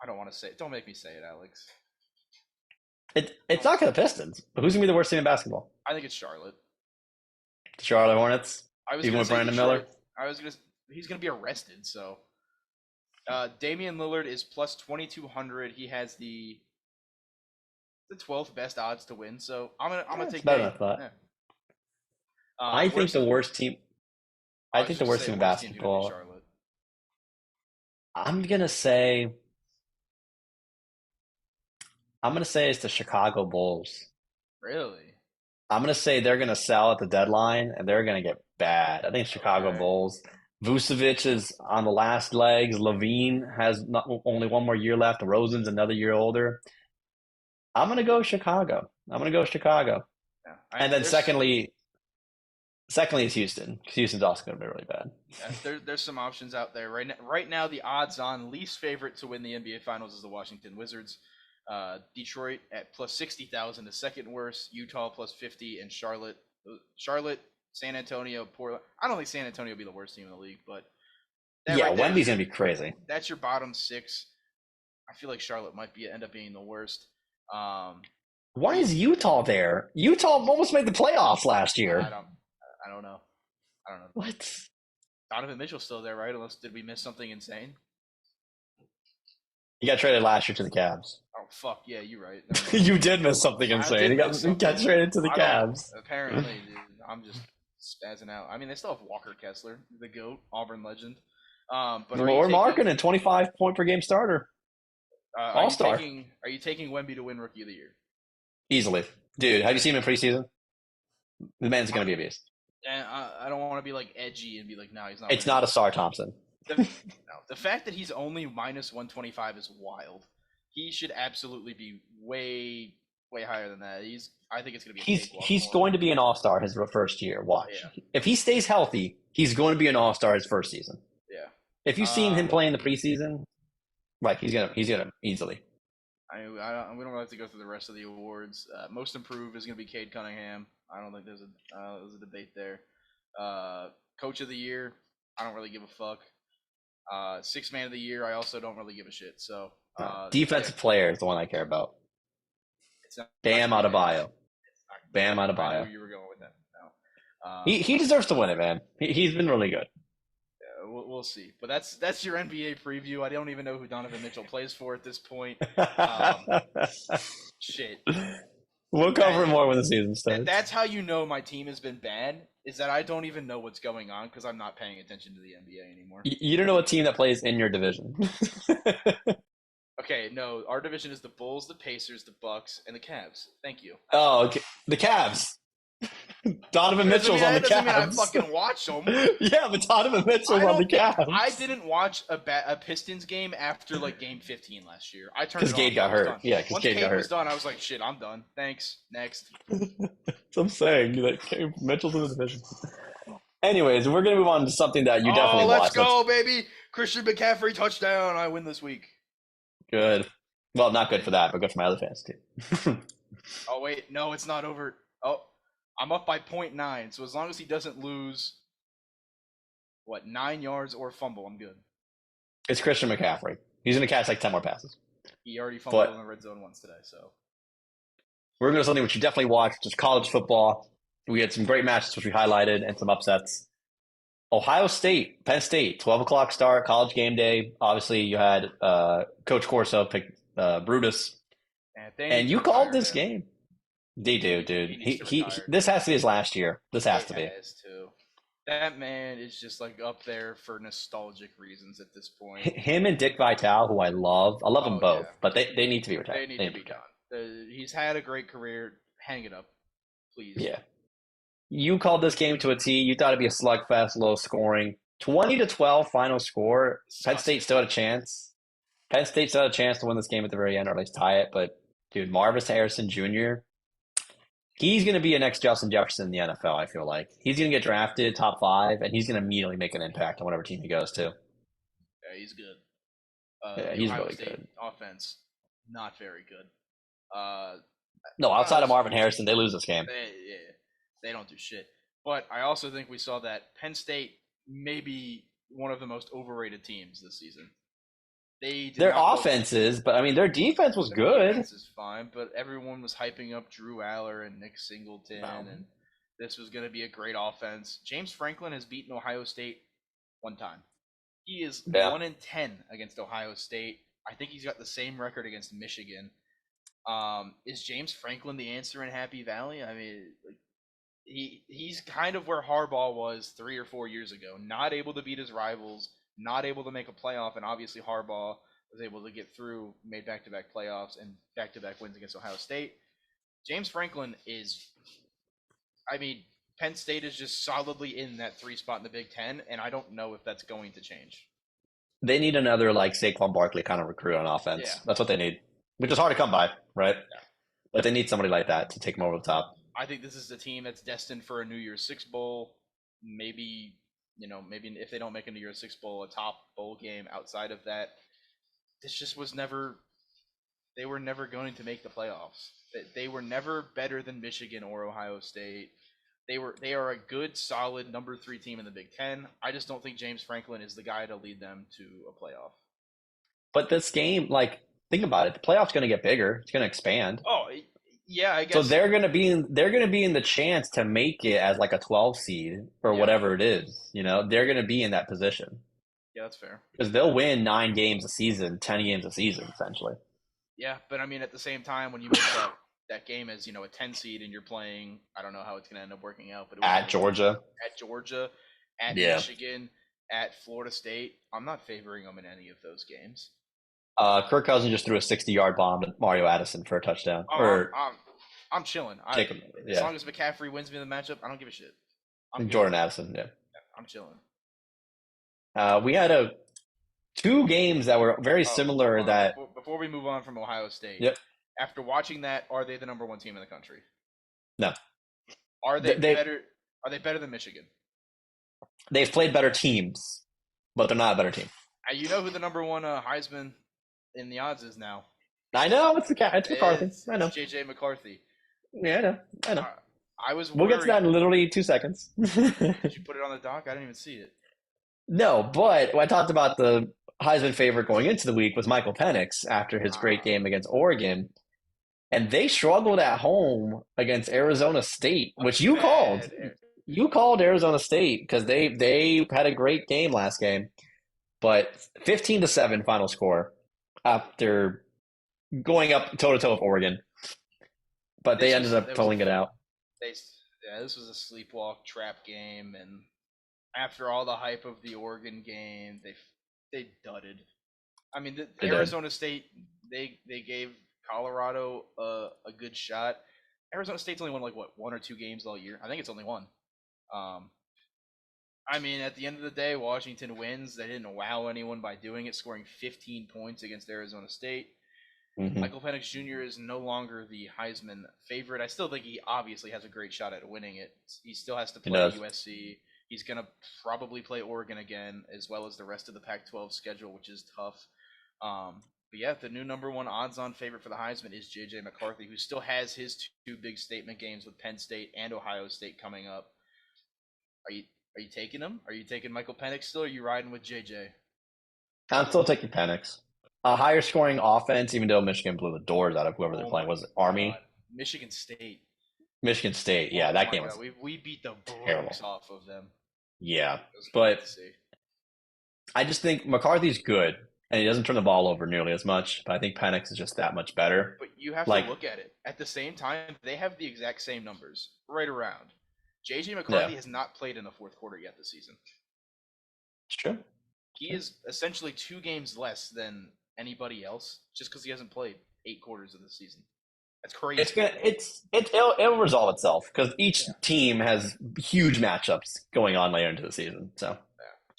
I don't want to say it. Don't make me say it, Alex. It's not going to Pistons. But who's going to be the worst team in basketball? I think it's Charlotte. The Charlotte Hornets? I was Even going with to say Brandon Detroit. Miller? He's going to be arrested, so. Damian Lillard is plus 2,200. He has the 12th best odds to win, so I'm gonna take better Dame. than I thought. Yeah. I think the worst team. I think the worst team in basketball. Charlotte. I'm gonna say it's the Chicago Bulls. Really? I'm gonna say they're gonna sell at the deadline and they're gonna get bad. I think Chicago Bulls. Vucevic is on the last legs. Levine has only one more year left. Rosen's another year older. I'm gonna go Chicago. Yeah. And then secondly, it's Houston. Because Houston's also gonna be really bad. There's some options out there right now. The odds-on least favorite to win the NBA Finals is the Washington Wizards. Detroit at plus 60,000 is second worst. Utah plus 50, and Charlotte, San Antonio, Portland. I don't think San Antonio will be the worst team in the league, but Wemby's gonna be crazy. That's your bottom six. I feel like Charlotte might end up being the worst. Why is Utah there? Utah almost made the playoffs last year. I don't know. What? Donovan Mitchell's still there, right? Unless did we miss something insane? He got traded last year to the Cavs. Oh fuck yeah, you're right. You did miss something insane. He got traded to the Cavs. Apparently, dude, I'm just spazzing out. I mean, they still have Walker Kessler, the GOAT, Auburn legend. But we're marking a 25 point per game starter. All-star. Are you taking Wemby to win Rookie of the Year? Easily, dude. Have you seen him in preseason? The man's gonna be a beast. And I don't want to be like edgy and be like, no, he's not. It's not a Sar Thompson. The fact that he's only minus 125 is wild. He should absolutely be way higher than that. I think it's going to be. He's going to be an all-star his first year. Watch. Yeah. If he stays healthy, he's going to be an all-star his first season. Yeah. If you've seen him play in the preseason, like he's gonna easily. We don't have to go through the rest of the awards. Most improved is going to be Cade Cunningham. I don't think there's a debate there. Coach of the year, I don't really give a fuck. Sixth man of the year, I also don't really give a shit. So defensive player is the one I care about. Bam Adebayo. Bam Adebayo. I know where you were going with that. No. He deserves to win it, man. He's been really good. Yeah, we'll see. But that's your NBA preview. I don't even know who Donovan Mitchell plays for at this point. Shit. We'll cover more when the season starts. That's how you know my team has been bad, is that I don't even know what's going on because I'm not paying attention to the NBA anymore. You don't know a team that plays in your division. Okay, no. Our division is the Bulls, the Pacers, the Bucks, and the Cavs. Thank you. Oh, okay. The Cavs. Donovan Mitchell's on the Cavs. I fucking watch them. Yeah, but Donovan Mitchell's on the Cavs. I didn't watch a Pistons game after like game 15 last year. I turned it off. Because Cade got hurt. Yeah, because Cade got hurt. Once Cade was done, I was like, shit, I'm done. Thanks. Next. That's what I'm saying. That Mitchell's in the division. Anyways, we're going to move on to something that you definitely watch. Let's go, baby. Christian McCaffrey touchdown. I win this week. Good. Well, not good for that, but good for my other fans, too. Oh, wait. No, it's not over. Oh, I'm up by 0.9. So as long as he doesn't lose, 9 yards or fumble, I'm good. It's Christian McCaffrey. He's going to catch like 10 more passes. He already fumbled in the red zone once today, so. We're going to something which you definitely watch, which is college football. We had some great matches, which we highlighted, and some upsets. Ohio State, Penn State, 12 o'clock start, college game day. Obviously, you had Coach Corso pick Brutus. And you called this game. They do, dude. He this has to be his last year. This has to be. That man is just like up there for nostalgic reasons at this point. Him and Dick Vitale, who I love them both, but they need to be retired. They need to be done. He's had a great career. Hang it up, please. Yeah. You called this game to a T. You thought it'd be a slugfest, low scoring. 20-12 final score. Penn State still had a chance. Penn State still had a chance to win this game at the very end, or at least tie it. But, dude, Marvis Harrison Jr., he's going to be a next Justin Jefferson in the NFL, I feel like. He's going to get drafted top 5, and he's going to immediately make an impact on whatever team he goes to. Yeah, he's good. Yeah, The he's Ohio really State good. offense, not very good. Uh, No, I don't know. outside of Marvin Harrison, they lose this game. They don't do shit. But I also think we saw that Penn State may be one of the most overrated teams this season. They did Their not look. offense is, but I mean, their defense was Their good. defense is fine, but everyone was hyping up Drew Aller and Nick Singleton, and this was going to be a great offense. James Franklin has beaten Ohio State one time. He is Yeah. 1-10 against Ohio State. I think he's got the same record against Michigan. Is James Franklin the answer in Happy Valley? I mean, like, he's kind of where Harbaugh was 3 or 4 years ago. Not able to beat his rivals, not able to make a playoff, and obviously Harbaugh was able to get through, made back-to-back playoffs and back-to-back wins against Ohio State. James Franklin is, I mean, Penn State is just solidly in that 3 spot in the Big Ten, and I don't know if that's going to change. They need another like Saquon Barkley kind of recruit on offense. Yeah. That's what they need, which is hard to come by, right? Yeah. But they need somebody like that to take them over the top. I think this is a team that's destined for a New Year's Six bowl. Maybe if they don't make a New Year's Six bowl, a top bowl game outside of that. This just was never. They were never going to make the playoffs. They were never better than Michigan or Ohio State. They are a good, solid number 3 team in the Big Ten. I just don't think James Franklin is the guy to lead them to a playoff. But this game, like, think about it. The playoff's going to get bigger. It's going to expand. Oh, yeah, I guess. So they're going to be in the chance to make it as like a 12 seed or whatever it is. You know, they're going to be in that position. Yeah, that's fair. Because they'll win 9 games a season, 10 games a season, essentially. Yeah, but I mean, at the same time, when you make that game as a 10 seed and you're playing, I don't know how it's going to end up working out, but at Georgia, at Michigan, at Florida State, I'm not favoring them in any of those games. Kirk Cousins just threw a 60-yard bomb to Mario Addison for a touchdown. I'm chilling. As long as McCaffrey wins me the matchup, I don't give a shit. Jordan Addison, yeah. I'm chilling. We had 2 games that were very similar. Before we move on from Ohio State, yep. After watching that, are they the number 1 team in the country? No. Are they better? Are they better than Michigan? They've played better teams, but they're not a better team. You know who the number 1 Heisman in the odds is now? I know it's McCarthy. I know it's JJ McCarthy. Yeah, I know. I was. We'll get to that in literally 2 seconds. Did you put it on the doc? I didn't even see it. No, but I talked about the Heisman favorite going into the week was Michael Penix after his great game against Oregon. And they struggled at home against Arizona State, which you called. You called Arizona State because they had a great game last game. But 15-7 final score after going up toe-to-toe with Oregon. But they ended up pulling it out. This was a sleepwalk trap game, and after all the hype of the Oregon game, they dudded. I mean, Arizona State, they gave Colorado a good shot. Arizona State's only won 1 or 2 games all year. I think it's only 1. I mean, at the end of the day, Washington wins. They didn't wow anyone by doing it, scoring 15 points against Arizona State. Mm-hmm. Michael Penix Jr. is no longer the Heisman favorite. I still think he obviously has a great shot at winning it. He still has to play USC. He's going to probably play Oregon again, as well as the rest of the Pac-12 schedule, which is tough. But yeah, the new number 1 odds-on favorite for the Heisman is J.J. McCarthy, who still has his 2 big statement games with Penn State and Ohio State coming up. Are you taking him? Are you taking Michael Penix still, or are you riding with J.J.? I'm still taking Penix. A higher scoring offense, even though Michigan blew the doors out of whoever they're playing. Was it Army? Michigan State. Michigan State, yeah, that game was we beat the brakes off of them. Yeah, but I just think McCarthy's good, and he doesn't turn the ball over nearly as much, but I think Penix is just that much better. But you have to look at it. At the same time, they have the exact same numbers, right around. J.J. McCarthy has not played in the fourth quarter yet this season. It's true. He is essentially 2 games less than anybody else, just because he hasn't played 8 quarters of the season. That's crazy. It'll resolve itself because each team has huge matchups going on later into the season. So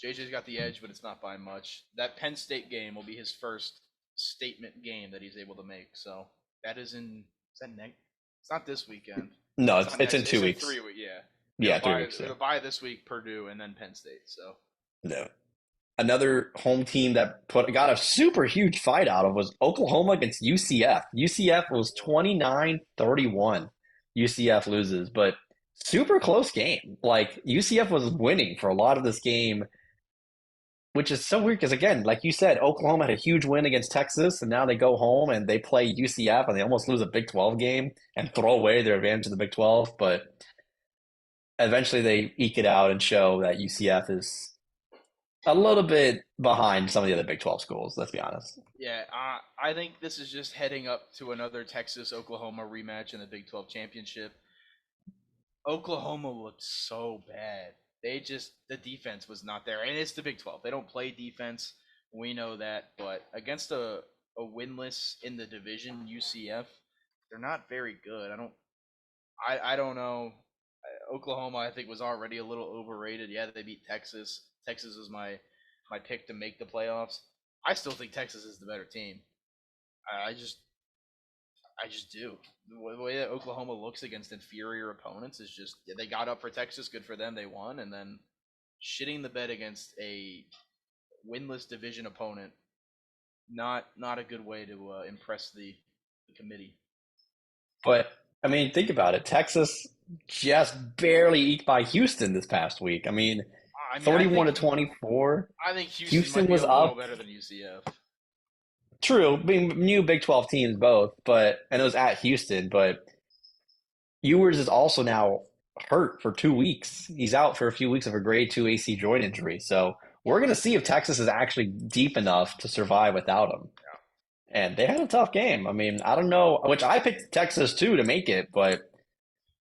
JJ's got the edge, but it's not by much. That Penn State game will be his first statement game that he's able to make. So that is in. It's not this weekend. No, it's in 2 weeks. In 3 weeks, yeah. Yeah, 3 weeks. It'll buy this week Purdue and then Penn State. So no. another home team that got a super huge fight out of was Oklahoma against UCF. UCF was 29-31. UCF loses, but super close game. Like UCF was winning for a lot of this game, which is so weird because again, like you said, Oklahoma had a huge win against Texas, and now they go home and they play UCF and they almost lose a Big 12 game and throw away their advantage in the Big 12. But eventually they eke it out and show that UCF is a little bit behind some of the other Big 12 schools, let's be honest. Yeah, I think this is just heading up to another Texas-Oklahoma rematch in the Big 12 championship. Oklahoma looked so bad. The defense was not there. And it's the Big 12. They don't play defense. We know that. But against a winless in the division, UCF, they're not very good. I don't know. Oklahoma, I think, was already a little overrated. Yeah, they beat Texas. Texas was my pick to make the playoffs. I still think Texas is the better team. I just do. The way that Oklahoma looks against inferior opponents is just they got up for Texas, good for them, they won, and then shitting the bed against a winless division opponent, not a good way to impress the committee. But I mean, think about it. Texas just barely eked by Houston this past week. I mean, I mean, 31 to 24. I think Houston Houston might be was a little up. better than UCF. True, being new Big 12 teams both, and it was at Houston, but Ewers is also now hurt for 2 weeks. He's out for a few weeks of a grade 2 AC joint injury. So we're going to see if Texas is actually deep enough to survive without him. And they had a tough game. I mean, I don't know, which I picked Texas too to make it, but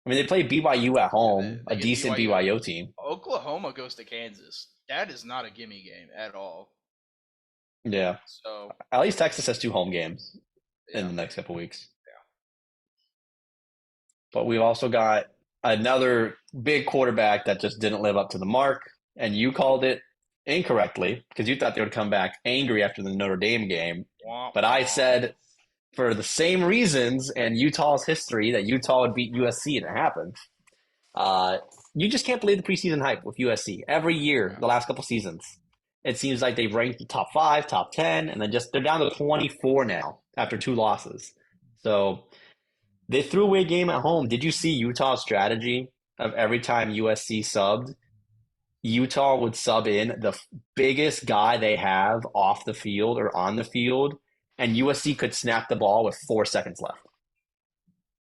I mean, they play BYU at home, They a get decent BYU. BYU team. Oklahoma goes to Kansas. That is not a gimme game at all. Yeah. So At least Texas has 2 home games in yeah. the next couple weeks. But we've also got another big quarterback that just didn't live up to the mark, and you called it incorrectly because you thought they would come back angry after the Notre Dame game. But I said for the same reasons and Utah's history that Utah would beat USC, and it happened. You just can't believe the preseason hype with USC. Every year, the last couple seasons, it seems like they've ranked top 5, top 10, and then they're down to 24 now after 2 losses. So they threw away a game at home. Did you see Utah's strategy of every time USC subbed, Utah would sub in the biggest guy they have off the field or on the field, and USC could snap the ball with 4 seconds left,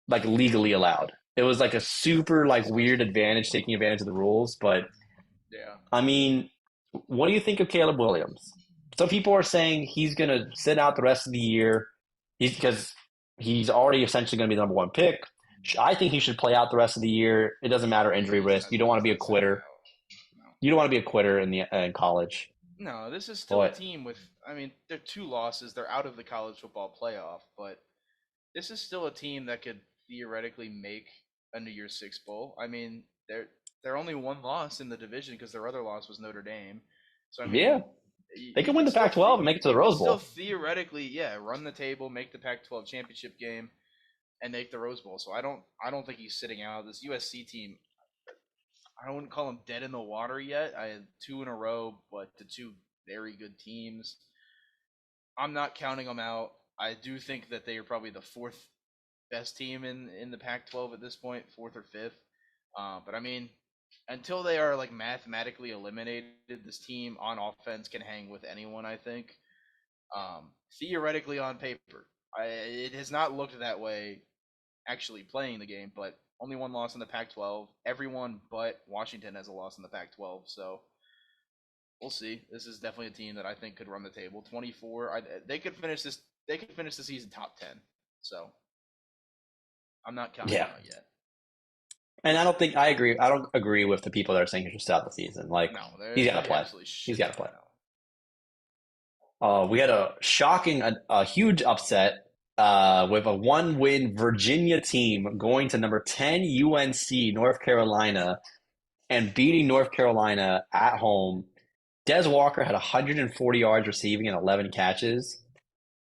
like legally allowed. It was like a super weird advantage, taking advantage of the rules. But yeah, I mean, what do you think of Caleb Williams? Some people are saying he's going to sit out the rest of the year because he's already essentially going to be the number 1 pick. I think he should play out the rest of the year. It doesn't matter injury risk. You don't want to be a quitter. You don't want to be a quitter in college. No, this is still a team with. I mean, they're 2 losses. They're out of the college football playoff, but this is still a team that could theoretically make a New Year's Six bowl. I mean, they're only 1 loss in the division because their other loss was Notre Dame. So I mean, yeah, they could win the Pac-12 and make it to the Rose Bowl. Still theoretically, run the table, make the Pac-12 championship game, and make the Rose Bowl. So I don't think he's sitting out. This USC team, I wouldn't call them dead in the water yet. I had 2 in a row, but the 2 very good teams. I'm not counting them out. I do think that they are probably the 4th best team in the Pac-12 at this point, 4th or 5th. But I mean, until they are mathematically eliminated, this team on offense can hang with anyone. I think theoretically on paper, it has not looked that way actually playing the game. But only 1 loss in the Pac-12. Everyone but Washington has a loss in the Pac-12. So we'll see. This is definitely a team that I think could run the table. 24. They could finish this. They could finish the season top 10. So I'm not counting out yet. And I don't agree with the people that are saying he should start the season. He's got to play. He's got to play. We had a huge upset with a 1-win Virginia team going to number 10 UNC, North Carolina, and beating North Carolina at home. Des Walker had 140 yards receiving and 11 catches.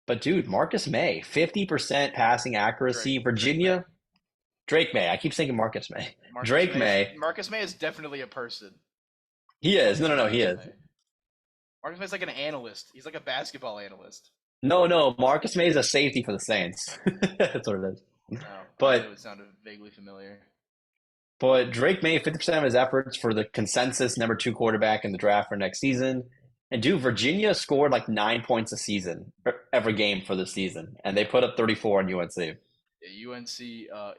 But, dude, Marcus May, 50% passing accuracy. Virginia, Drake May. I keep thinking Marcus May. Drake May. Marcus May is definitely a person. He is. No, he is. Marcus May's like an analyst. He's like a basketball analyst. No. Marcus May is a safety for the Saints. That's what it is. Oh, I knew But it sounded vaguely familiar. but Drake made 50% of his efforts for the consensus number two quarterback in the draft for next season. And dude, Virginia scored like 9 points a season, every game for the season, and they put up 34 on UNC. Yeah, UNC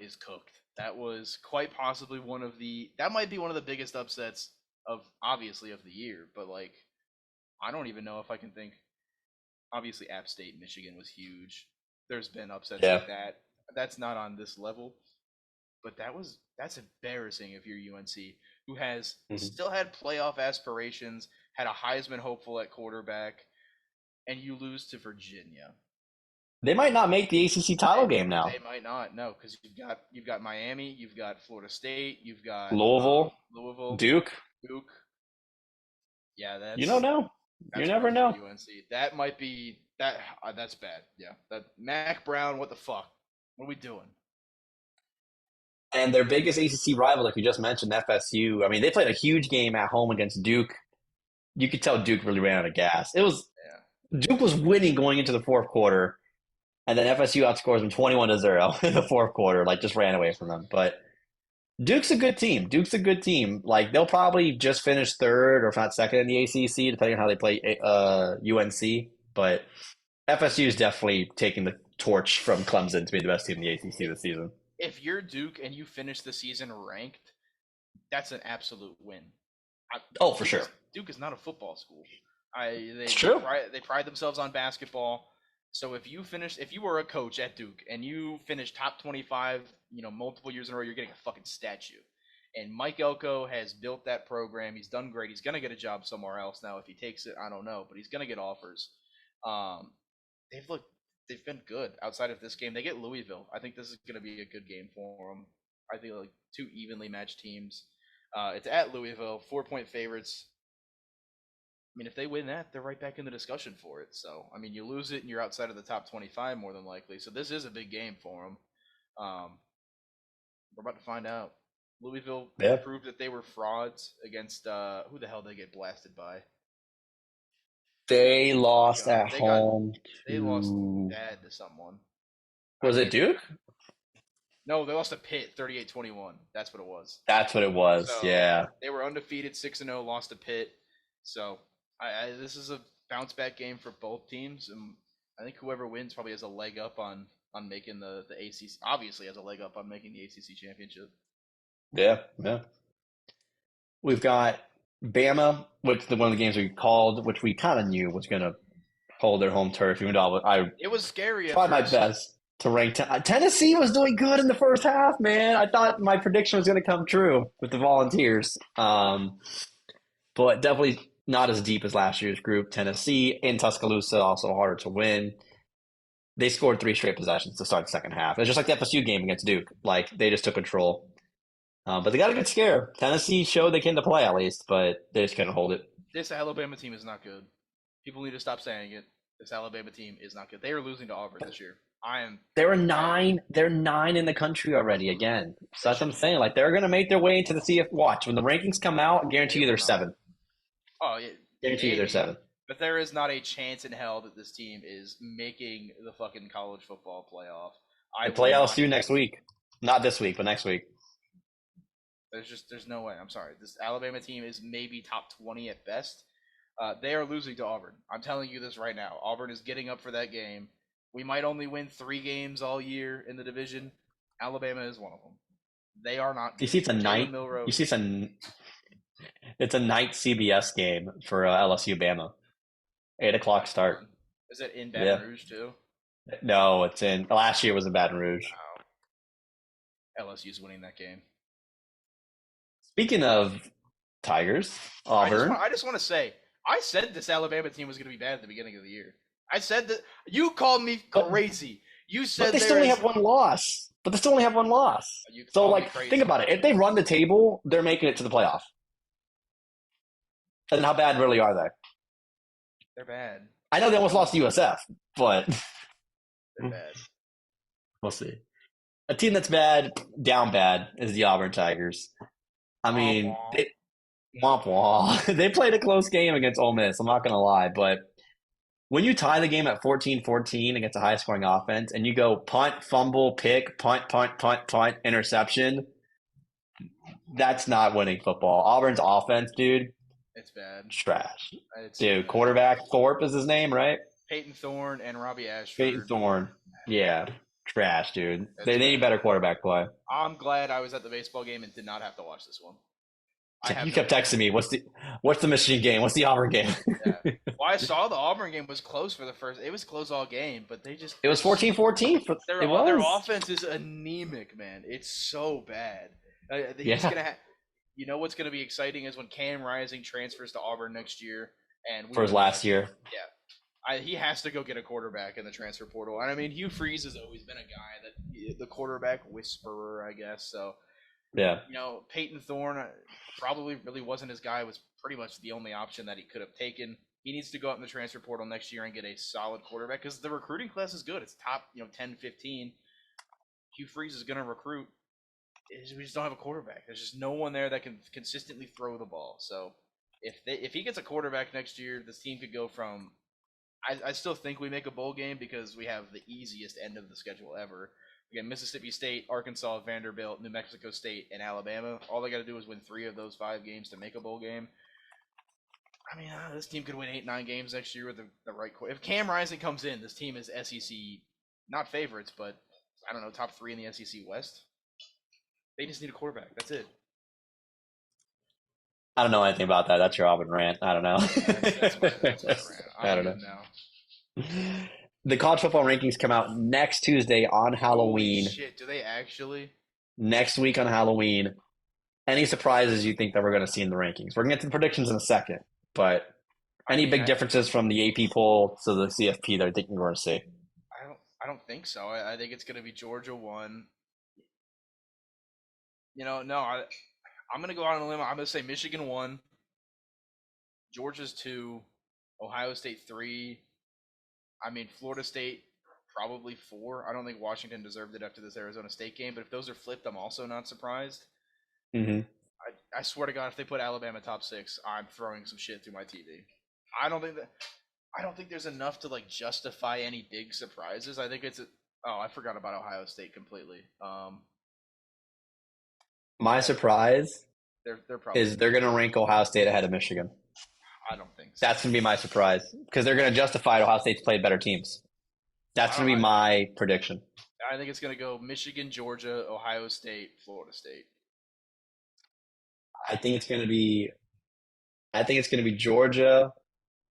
is cooked. That was quite possibly one of the. That might be one of the biggest upsets of obviously of the year. But like, I don't even know if I can think. Obviously, App State, Michigan was huge. There's been upsets Yeah. like that. That's not on this level, but that's embarrassing if you're UNC, who has Mhm. still had playoff aspirations, had a Heisman hopeful at quarterback, and you lose to Virginia. They might not make the ACC title They, game they now. might not, no, because you've got Miami, you've got Florida State, you've got Louisville, Louisville, Duke, Duke. Yeah, you don't know. You that's never rough for know. UNC. That might be that. That's bad. Yeah, that Mac Brown. What the fuck? What are we doing? And their biggest ACC rival, like you just mentioned, FSU. I mean, they played a huge game at home against Duke. You could tell Duke really ran out of gas. It was Yeah. Duke was winning going into the fourth quarter, and then FSU outscores them 21-0 in the fourth quarter. Like just ran away from them. But Duke's a good team. Duke's a good team. Like they'll probably just finish third or if not second in the ACC, depending on how they play UNC. But FSU is definitely taking the torch from Clemson to be the best team in the ACC this season. If you're Duke and you finish the season ranked, that's an absolute win. I, Oh, for Duke sure. is Duke is not a football school. I It's they true. pride themselves on basketball. So if you were a coach at Duke and you finished top 25, multiple years in a row, you're getting a fucking statue. And Mike Elko has built that program. He's done great. He's gonna get a job somewhere else now. If he takes it, I don't know, but he's gonna get offers. Um, they've looked they've been good outside of this game. They get Louisville. I think this is going to be a good game for them. I think like two evenly matched teams. It's at Louisville, 4-point favorites. I mean, if they win that, they're right back in the discussion for it. So, I mean, you lose it and you're outside of the top 25 more than likely. So this is a big game for them. We're about to find out. Louisville Yeah. proved that they were frauds against who the hell they get blasted by. They lost God, at home they lost to bad to someone. I was it can't. Duke? No, they lost to Pitt 38-21. That's what it was. That's what it was. So Yeah. they were undefeated 6-0, lost to Pitt. So this is a bounce back game for both teams, and I think whoever wins probably has a leg up on making the ACC. Obviously, has a leg up on making the ACC championship. Yeah. Yeah. We've got Bama, which the one of the games we called, which we kind of knew was going to hold their home turf. Even though I It was scary at tried my first. best to rank Tennessee was doing good in the first half, man. I thought my prediction was going to come true with the Volunteers, but definitely not as deep as last year's group. Tennessee in Tuscaloosa also harder to win. They scored three straight possessions to start the second half. It's just like the FSU game against Duke. Like they just took control. But they got a good scare. Tennessee showed they came to play at least, but they just couldn't hold it. This Alabama team is not good. People need to stop saying it. This Alabama team is not good. They are losing to Auburn this year. I am. They were nine. They're nine in the country already. Again, so that's what I'm saying. Like they're gonna make their way into the CF. Watch when the rankings come out. I guarantee They you will they're not. seven. Oh, yeah, Guarantee you they're maybe. seven. But there is not a chance in hell that this team is making the fucking college football playoff. I They play will not. LSU next week. Not this week, but next week. There's no way. I'm sorry. This Alabama team is maybe top 20 at best. They are losing to Auburn. I'm telling you this right now. Auburn is getting up for that game. We might only win 3 games all year in the division. Alabama is one of them. They are not You good. see, it's a Jalen night. Milroe. You see, it's a night CBS game for LSU Bama. 8 o'clock That's start. fun. Is it in Baton Yeah. Rouge too? No, it's in. Last year was in Baton Rouge. Oh, LSU's winning that game. Speaking of Tigers, Auburn. I just want to say, I said this Alabama team was going to be bad at the beginning of the year. I said that you called me crazy. You said But they still only have one loss. But they still only have one loss. You So, called me like, crazy. think about it. If they run the table, they're making it to the playoff. And how bad really are they? They're bad. I know they almost lost to USF, but They're bad. we'll see. A team that's bad, down bad, is the Auburn Tigers. I mean, Womp womp. They played a close game against Ole Miss. I'm not gonna lie, but when you tie the game at 14-14 against a high-scoring offense, and you go punt, fumble, pick, punt, interception, that's not winning football. Auburn's offense, dude, It's bad. trash. It's Dude, quarterback Thorpe is his name, right? Peyton Thorne and Robbie Peyton Ashford. Thorne. Yeah, trash, dude. It's They need bad. better quarterback play. I'm glad I was at the baseball game and did not have to watch this one. I have You no kept texting me. What's the Michigan game? What's the Auburn game? Yeah. Well, I saw the Auburn game was close for the first. It was close all game, but It was 14-14. their offense is anemic, man. It's so bad. He's Yeah, gonna have. You know what's gonna be exciting is when Cam Rising transfers to Auburn next year, and we for his win last year. Yeah, he has to go get a quarterback in the transfer portal. And I mean, Hugh Freeze has always been a guy that the quarterback whisperer, I guess. So Yeah. Peyton Thorne probably really wasn't his guy. Was pretty much the only option that he could have taken. He needs to go out in the transfer portal next year and get a solid quarterback because the recruiting class is good. It's top 10, 15. Hugh Freeze is going to recruit. We just don't have a quarterback. There's just no one there that can consistently throw the ball. So if he gets a quarterback next year, this team could go from. I still think we make a bowl game because we have the easiest end of the schedule ever. Again, Mississippi State, Arkansas, Vanderbilt, New Mexico State, and Alabama. All they got to do is win 3 of those 5 games to make a bowl game. I mean, this team could win 8, 9 games next year with the right core. If Cam Rising comes in, this team is SEC, not favorites, but I don't know, top 3 in the SEC West. They just need a quarterback. That's it. I don't know anything about that. That's your Auburn rant. I don't know. That's my rant. I don't know. know. The college football rankings come out next Tuesday on Halloween. Holy shit, do they actually? Next week on Halloween. Any surprises you think that we're going to see in the rankings? We're going to get to the predictions in a second, but any big differences from the AP poll to the CFP that I think we're going to see? I don't think so. I think it's going to be Georgia 1. No, I'm going to go out on a limb. I'm going to say Michigan 1, Georgia's 2, Ohio State 3. I mean, Florida State probably 4. I don't think Washington deserved it after this Arizona State game, but if those are flipped, I'm also not surprised. Mm-hmm. I swear to God, if they put Alabama top 6, I'm throwing some shit through my TV. I don't think there's enough to justify any big surprises. I think I forgot about Ohio State completely. My surprise they're probably is they're going to rank Ohio State ahead of Michigan. I don't think so. That's going to be my surprise because they're going to justify Ohio State's played better teams. That's going to be my prediction. I think it's going to go Michigan, Georgia, Ohio State, Florida State. I think it's going to be Georgia,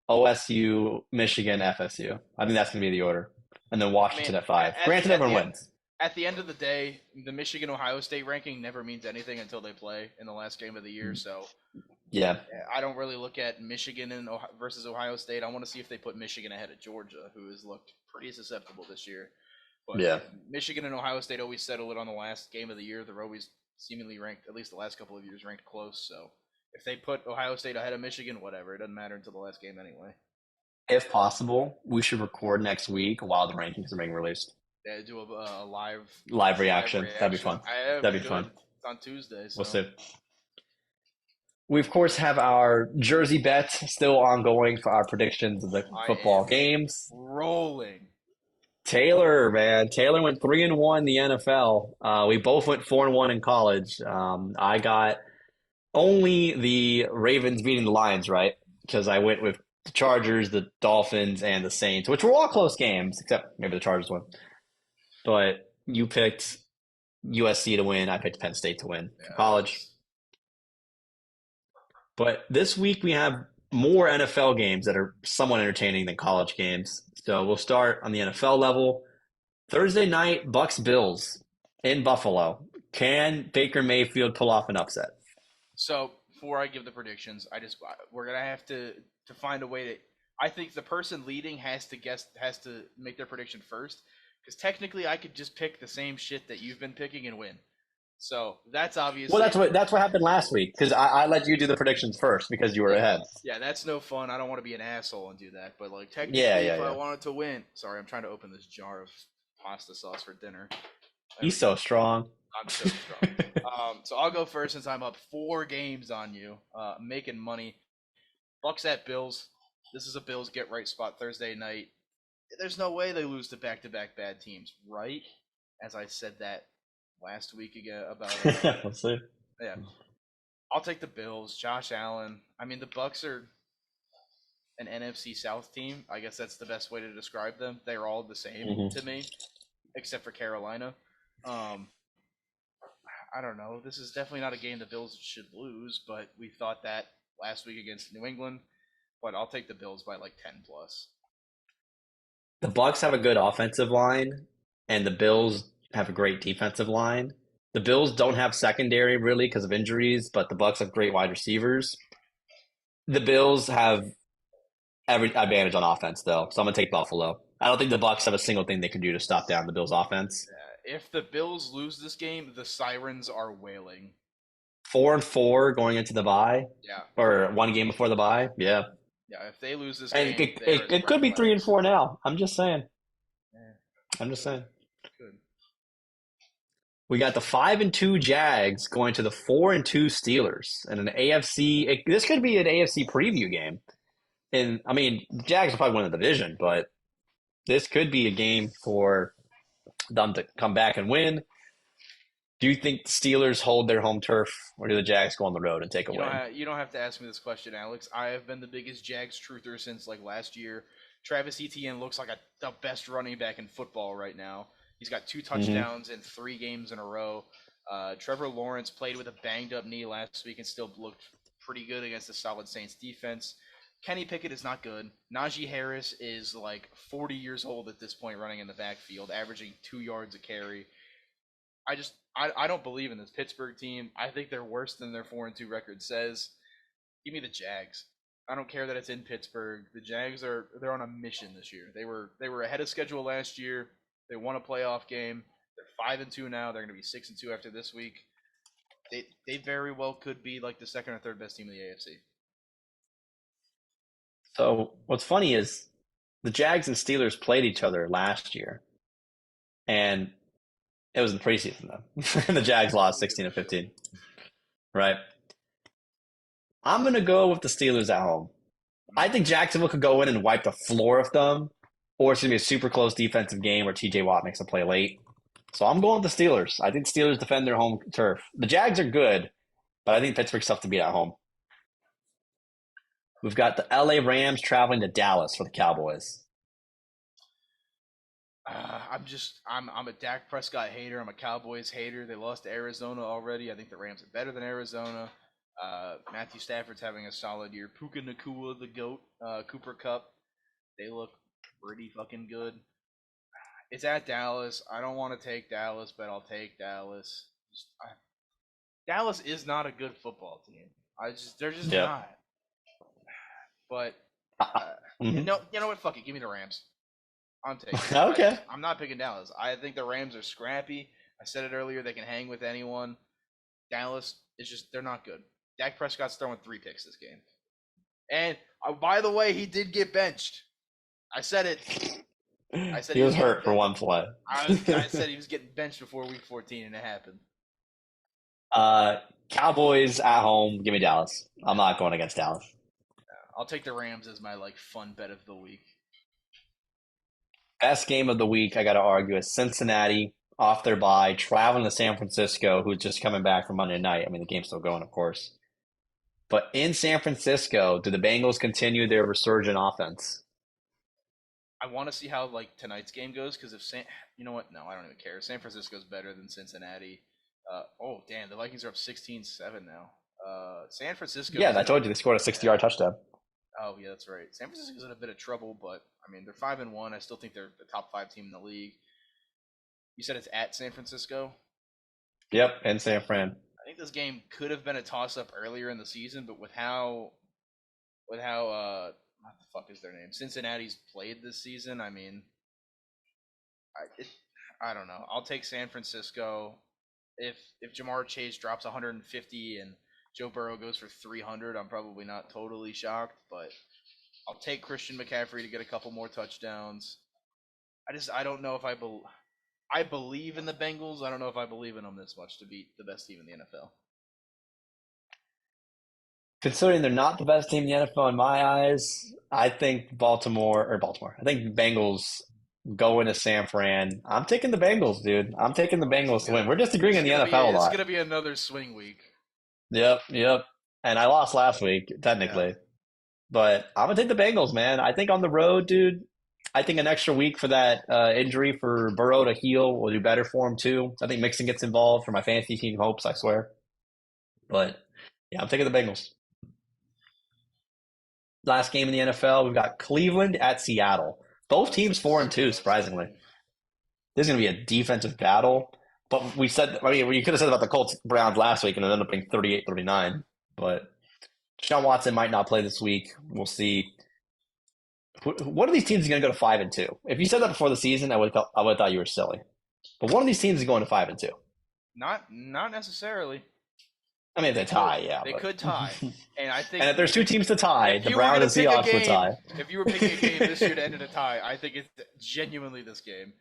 OSU, Michigan, FSU. I think that's going to be the order. And then Washington at 5. Granted, everyone wins. At the end of the day, the Michigan-Ohio State ranking never means anything until they play in the last game of the year. So, yeah, I don't really look at Michigan versus Ohio State. I want to see if they put Michigan ahead of Georgia, who has looked pretty susceptible this year. But yeah, Michigan and Ohio State always settle it on the last game of the year. They're always seemingly ranked, at least the last couple of years, ranked close. So if they put Ohio State ahead of Michigan, whatever. It doesn't matter until the last game anyway. If possible, we should record next week while the rankings are being released. Yeah, do a live reaction. That'd be fun. That'd be fun. It's on Tuesday. So. We'll see. We, of course, have our jersey bets still ongoing for our predictions of the football games. Rolling. Taylor, man. Taylor went 3-1 in the NFL. We both went 4-1 in college. I got only the Ravens beating the Lions, right? Because I went with the Chargers, the Dolphins, and the Saints, which were all close games, except maybe the Chargers won. But you picked USC to win. I picked Penn State to win for college. But this week we have more NFL games that are somewhat entertaining than college games. So we'll start on the NFL level. Thursday night, Bucks-Bills in Buffalo. Can Baker Mayfield pull off an upset? So before I give the predictions, we're gonna have to find a way to. I think the person leading has to make their prediction first, because technically I could just pick the same shit that you've been picking and win. So that's obviously. Well, that's what happened last week, because I let you do the predictions first because you were ahead. Yeah, that's no fun. I don't want to be an asshole and do that, but technically, if I wanted to win, sorry, I'm trying to open this jar of pasta sauce for dinner. There we He's go. so strong. I'm so strong. So I'll go first since I'm up 4 games on you. Making money. Bucks at Bills. This is a Bills get right spot Thursday night. There's no way they lose to back-to-back bad teams, right? As I said that last week again about We'll see. yeah. I'll take the Bills. Josh Allen. I mean, the Bucks are an NFC South team. I guess that's the best way to describe them. They're all the same Hmm. to me, except for Carolina. Um, I don't know. This is definitely not a game the Bills should lose, but we thought that last week against New England. But I'll take the Bills by like 10 plus. The Bucks have a good offensive line, and the Bills have a great defensive line. The Bills don't have secondary really because of injuries, but the Bucks have great wide receivers. The Bills have every advantage on offense, though, so I'm gonna take Buffalo. I don't think the Bucks have a single thing they can do to stop down the Bills' offense. If the Bills lose this game, the sirens are wailing. 4-4 going into the bye, Yeah, or one game before the bye. Yeah, yeah. If they lose this and game, there is it red could be three and flags. four now. I'm just saying. Yeah, I'm just saying. good. We got the 5-2 Jags going to the 4-2 Steelers, and an AFC. This could be an AFC preview game. And I mean, the Jags will probably win the division, but this could be a game for them to come back and win. Do you think the Steelers hold their home turf, or do the Jags go on the road and take a win? You don't have to ask me this question, Alex. I have been the biggest Jags truther since like last year. Travis Etienne looks like the best running back in football right now. He's got 2 touchdowns in 3 games in a row. Trevor Lawrence played with a banged up knee last week and still looked pretty good against a solid Saints defense. Kenny Pickett is not good. Najee Harris is like 40 years old at this point, running in the backfield, averaging 2 yards a carry. I don't believe in this Pittsburgh team. I think they're worse than their 4-2 record says. Give me the Jags. I don't care that it's in Pittsburgh. The Jags they're on a mission this year. They were ahead of schedule last year. They won a playoff game. They're 5-2 now. They're going to be 6-2 after this week. They very well could be like the second or third best team in the AFC. So what's funny is the Jags and Steelers played each other last year, and it was in preseason though. And the Jags lost 16-15. Right. I'm gonna go with the Steelers at home. I think Jacksonville could go in and wipe the floor with them, or it's gonna be a super close defensive game where TJ Watt makes a play late. So I'm going with the Steelers. I think Steelers defend their home turf. The Jags are good, but I think Pittsburgh's tough to beat at home. We've got the LA Rams traveling to Dallas for the Cowboys. I'm a Dak Prescott hater. I'm a Cowboys hater. They lost to Arizona already. I think the Rams are better than Arizona. Matthew Stafford's having a solid year. Puka Nakua, the goat, Cooper Cup, they look pretty fucking good. It's at Dallas. I don't want to take Dallas, but I'll take Dallas. Dallas is not a good football team. They're just Yep. not. But Mhm. you know what? Fuck it. Give me the Rams. I'm taking it. Okay. I'm not picking Dallas. I think the Rams are scrappy. I said it earlier. They can hang with anyone. Dallas is just they're not good. Dak Prescott's throwing 3 picks this game. And by the way, he did get benched. I said it. I said He was hurt for getting, one play. I said he was getting benched before week 14, and it happened. Cowboys at home. Give me Dallas. I'm not going against Dallas. I'll take the Rams as my like fun bet of the week. Best game of the week, I got to argue, is Cincinnati off their bye, traveling to San Francisco, who's just coming back from Monday night. I mean, the game's still going, of course. But in San Francisco, do the Bengals continue their resurgent offense? I want to see how like tonight's game goes because you know what? No, I don't even care. San Francisco's better than Cincinnati. Oh damn, the Vikings are up 16-7 now. San Francisco. Yeah, I told you they scored a 60-yard touchdown. Oh yeah, that's right. San Francisco's in a bit of trouble, but I mean they're 5-1. I still think they're the top 5 team in the league. You said it's at San Francisco. Yep, and San Fran. I think this game could have been a toss-up earlier in the season, but with how what the fuck is their name? Cincinnati's played this season. I mean, I don't know. I'll take San Francisco. If Jamar Chase drops 150 and Joe Burrow goes for 300, I'm probably not totally shocked, but I'll take Christian McCaffrey to get a couple more touchdowns. I don't know if I believe in the Bengals. I don't know if I believe in them this much to beat the best team in the NFL. Considering they're not the best team in the NFL in my eyes, I think Baltimore. I think Bengals go into San Fran. I'm taking the Bengals, dude. I'm taking the Oh, Bengals to win. We're just agreeing in the NFL a this is lot. gonna be another swing week. Yep. And I lost last week, Yeah. technically. But I'm gonna take the Bengals, man. I think on the road, dude. I think an extra week for that injury for Burrow to heal will do better for him too. I think Mixon gets involved for my fantasy team hopes, I swear. But yeah, I'm taking the Bengals. Last game in the NFL, we've got Cleveland at Seattle. Both That's teams a 4-2, close surprisingly. game. This is going to be a defensive battle. But we could have said about the Colts Browns last week and it ended up being 38-39. But Deshaun Watson might not play this week. We'll see. One of these teams is going to go to 5-2. If you said that before the season, I would have thought you were silly. But one of these teams is going to 5-2. Not necessarily. I mean, if they tie, yeah. They could tie. And I think and if there's two teams to tie, the Browns and Seahawks would tie. If you were picking a game this year to end in a tie, I think it's genuinely this game.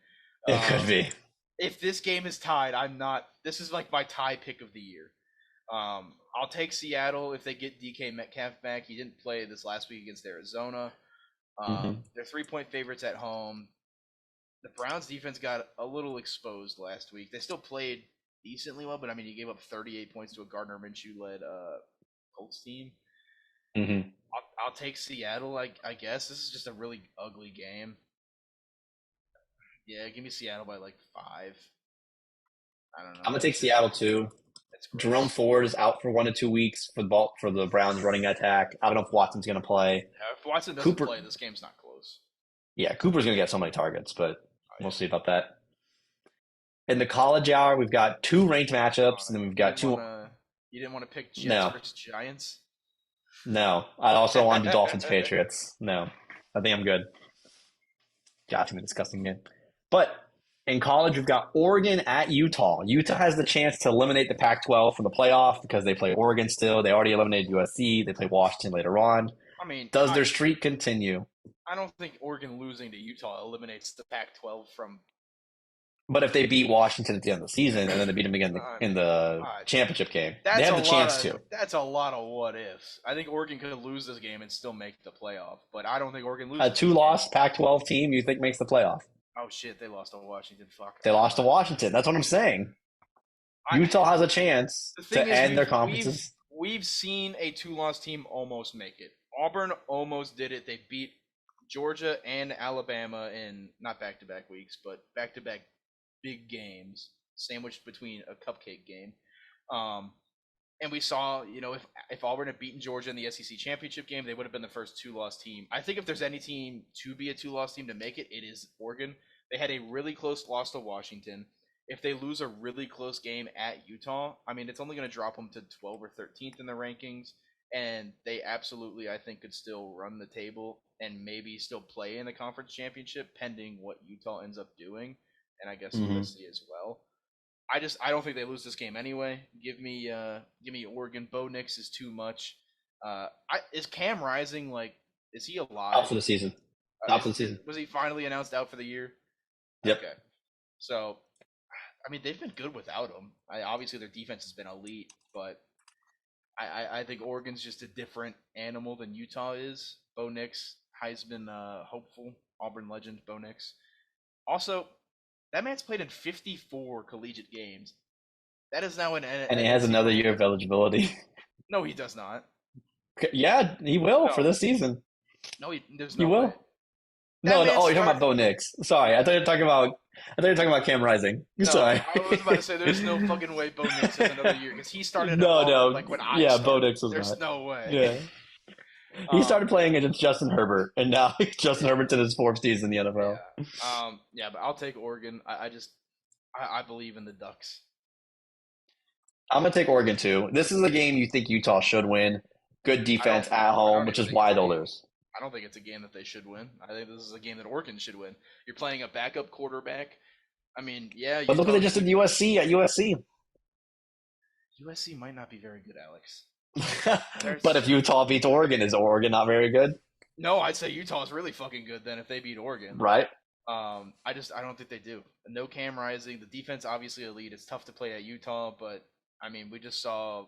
It could be. If this game is tied, I'm not. This is like my tie pick of the year. I'll take Seattle if they get DK Metcalf back. He didn't play this last week against Arizona. They're 3-point favorites at home. The Browns defense got a little exposed last week. They still played decently well, but I mean, he gave up 38 points to a Gardner Minshew-led Colts team. I'll take Seattle. I guess this is just a really ugly game. Yeah, give me Seattle by like 5. I don't know. I'm gonna take Seattle too. Jerome Ford is out for 1 to 2 weeks for the Browns running attack. I don't know if Watson's gonna play. If Watson doesn't play, this game's not close. Yeah, Cooper's gonna get so many targets, but we'll see about that. In the college hour, we've got 2 ranked matchups, and then we've got 2. You didn't want to pick Jets versus Giants? No, I also want the Dolphins Patriots. No, I think I'm good. Gosh, a disgusting game. But in college, we've got Oregon at Utah. Utah has the chance to eliminate the Pac-12 from the playoff because they play Oregon still. They already eliminated USC. They play Washington later on. I mean, does their streak continue? I don't think Oregon losing to Utah eliminates the Pac-12 from. But if they beat Washington at the end of the season and then they beat them again in the championship game, they have the chance to. That's a lot of what ifs. I think Oregon could lose this game and still make the playoff, but I don't think Oregon loses. A 2-loss Pac-12 team you think makes the playoff? Oh shit, they lost to Washington. Fuck. They lost to Washington. That's what I'm saying. Utah has a chance to end their conferences. We've seen a 2-loss team almost make it. Auburn almost did it. They beat Georgia and Alabama in not back-to-back weeks, but back-to-back big games, sandwiched between a cupcake game. And we saw, if Auburn had beaten Georgia in the SEC championship game, they would have been the first 2-loss team. I think if there's any team to be a 2-loss team to make it, it is Oregon. They had a really close loss to Washington. If they lose a really close game at Utah, I mean, it's only going to drop them to 12th or 13th in the rankings. And they absolutely, I think, could still run the table and maybe still play in the conference championship, pending what Utah ends up doing. And I guess USC as well. I don't think they lose this game anyway. Give me Oregon. Bo Nix is too much. Is Cam Rising is he alive? Out for the season. Out for the season. Was he finally announced out for the year? Yep. Okay. So, I mean, they've been good without him. Obviously, their defense has been elite, but I think Oregon's just a different animal than Utah is. Bo Nix, Heisman hopeful, Auburn legend, Bo Nix. Also, that man's played in 54 collegiate games. That is now and he has another year of eligibility. No, he does not. Yeah, he will for this season. No, there's no way. Will. No. Oh, you're talking about Bo Nix. Sorry, I thought you were talking about Cam Rising. No, Sorry. I was about to say there's no fucking way Bo Nix has another year because he started. No. When I started. Bo Nix was There's not. no way. Yeah. He started playing against Justin Herbert, and now Justin Herbert's in his 4th season in the NFL. Yeah, but I'll take Oregon. I believe in the Ducks. I'm going to take Oregon, too. This is a game you think Utah should win. Good defense at home, which is why they'll lose. I don't think it's a game that they should win. I think this is a game that Oregon should win. You're playing a backup quarterback. I mean, yeah. But look what they just did USC at USC. USC might not be very good, Alex. But if Utah beats Oregon, is Oregon not very good? No, I'd say Utah is really fucking good then if they beat Oregon. Right. I don't think they do. No Cam Rising. The defense obviously elite. It's tough to play at Utah, but I mean, we just saw.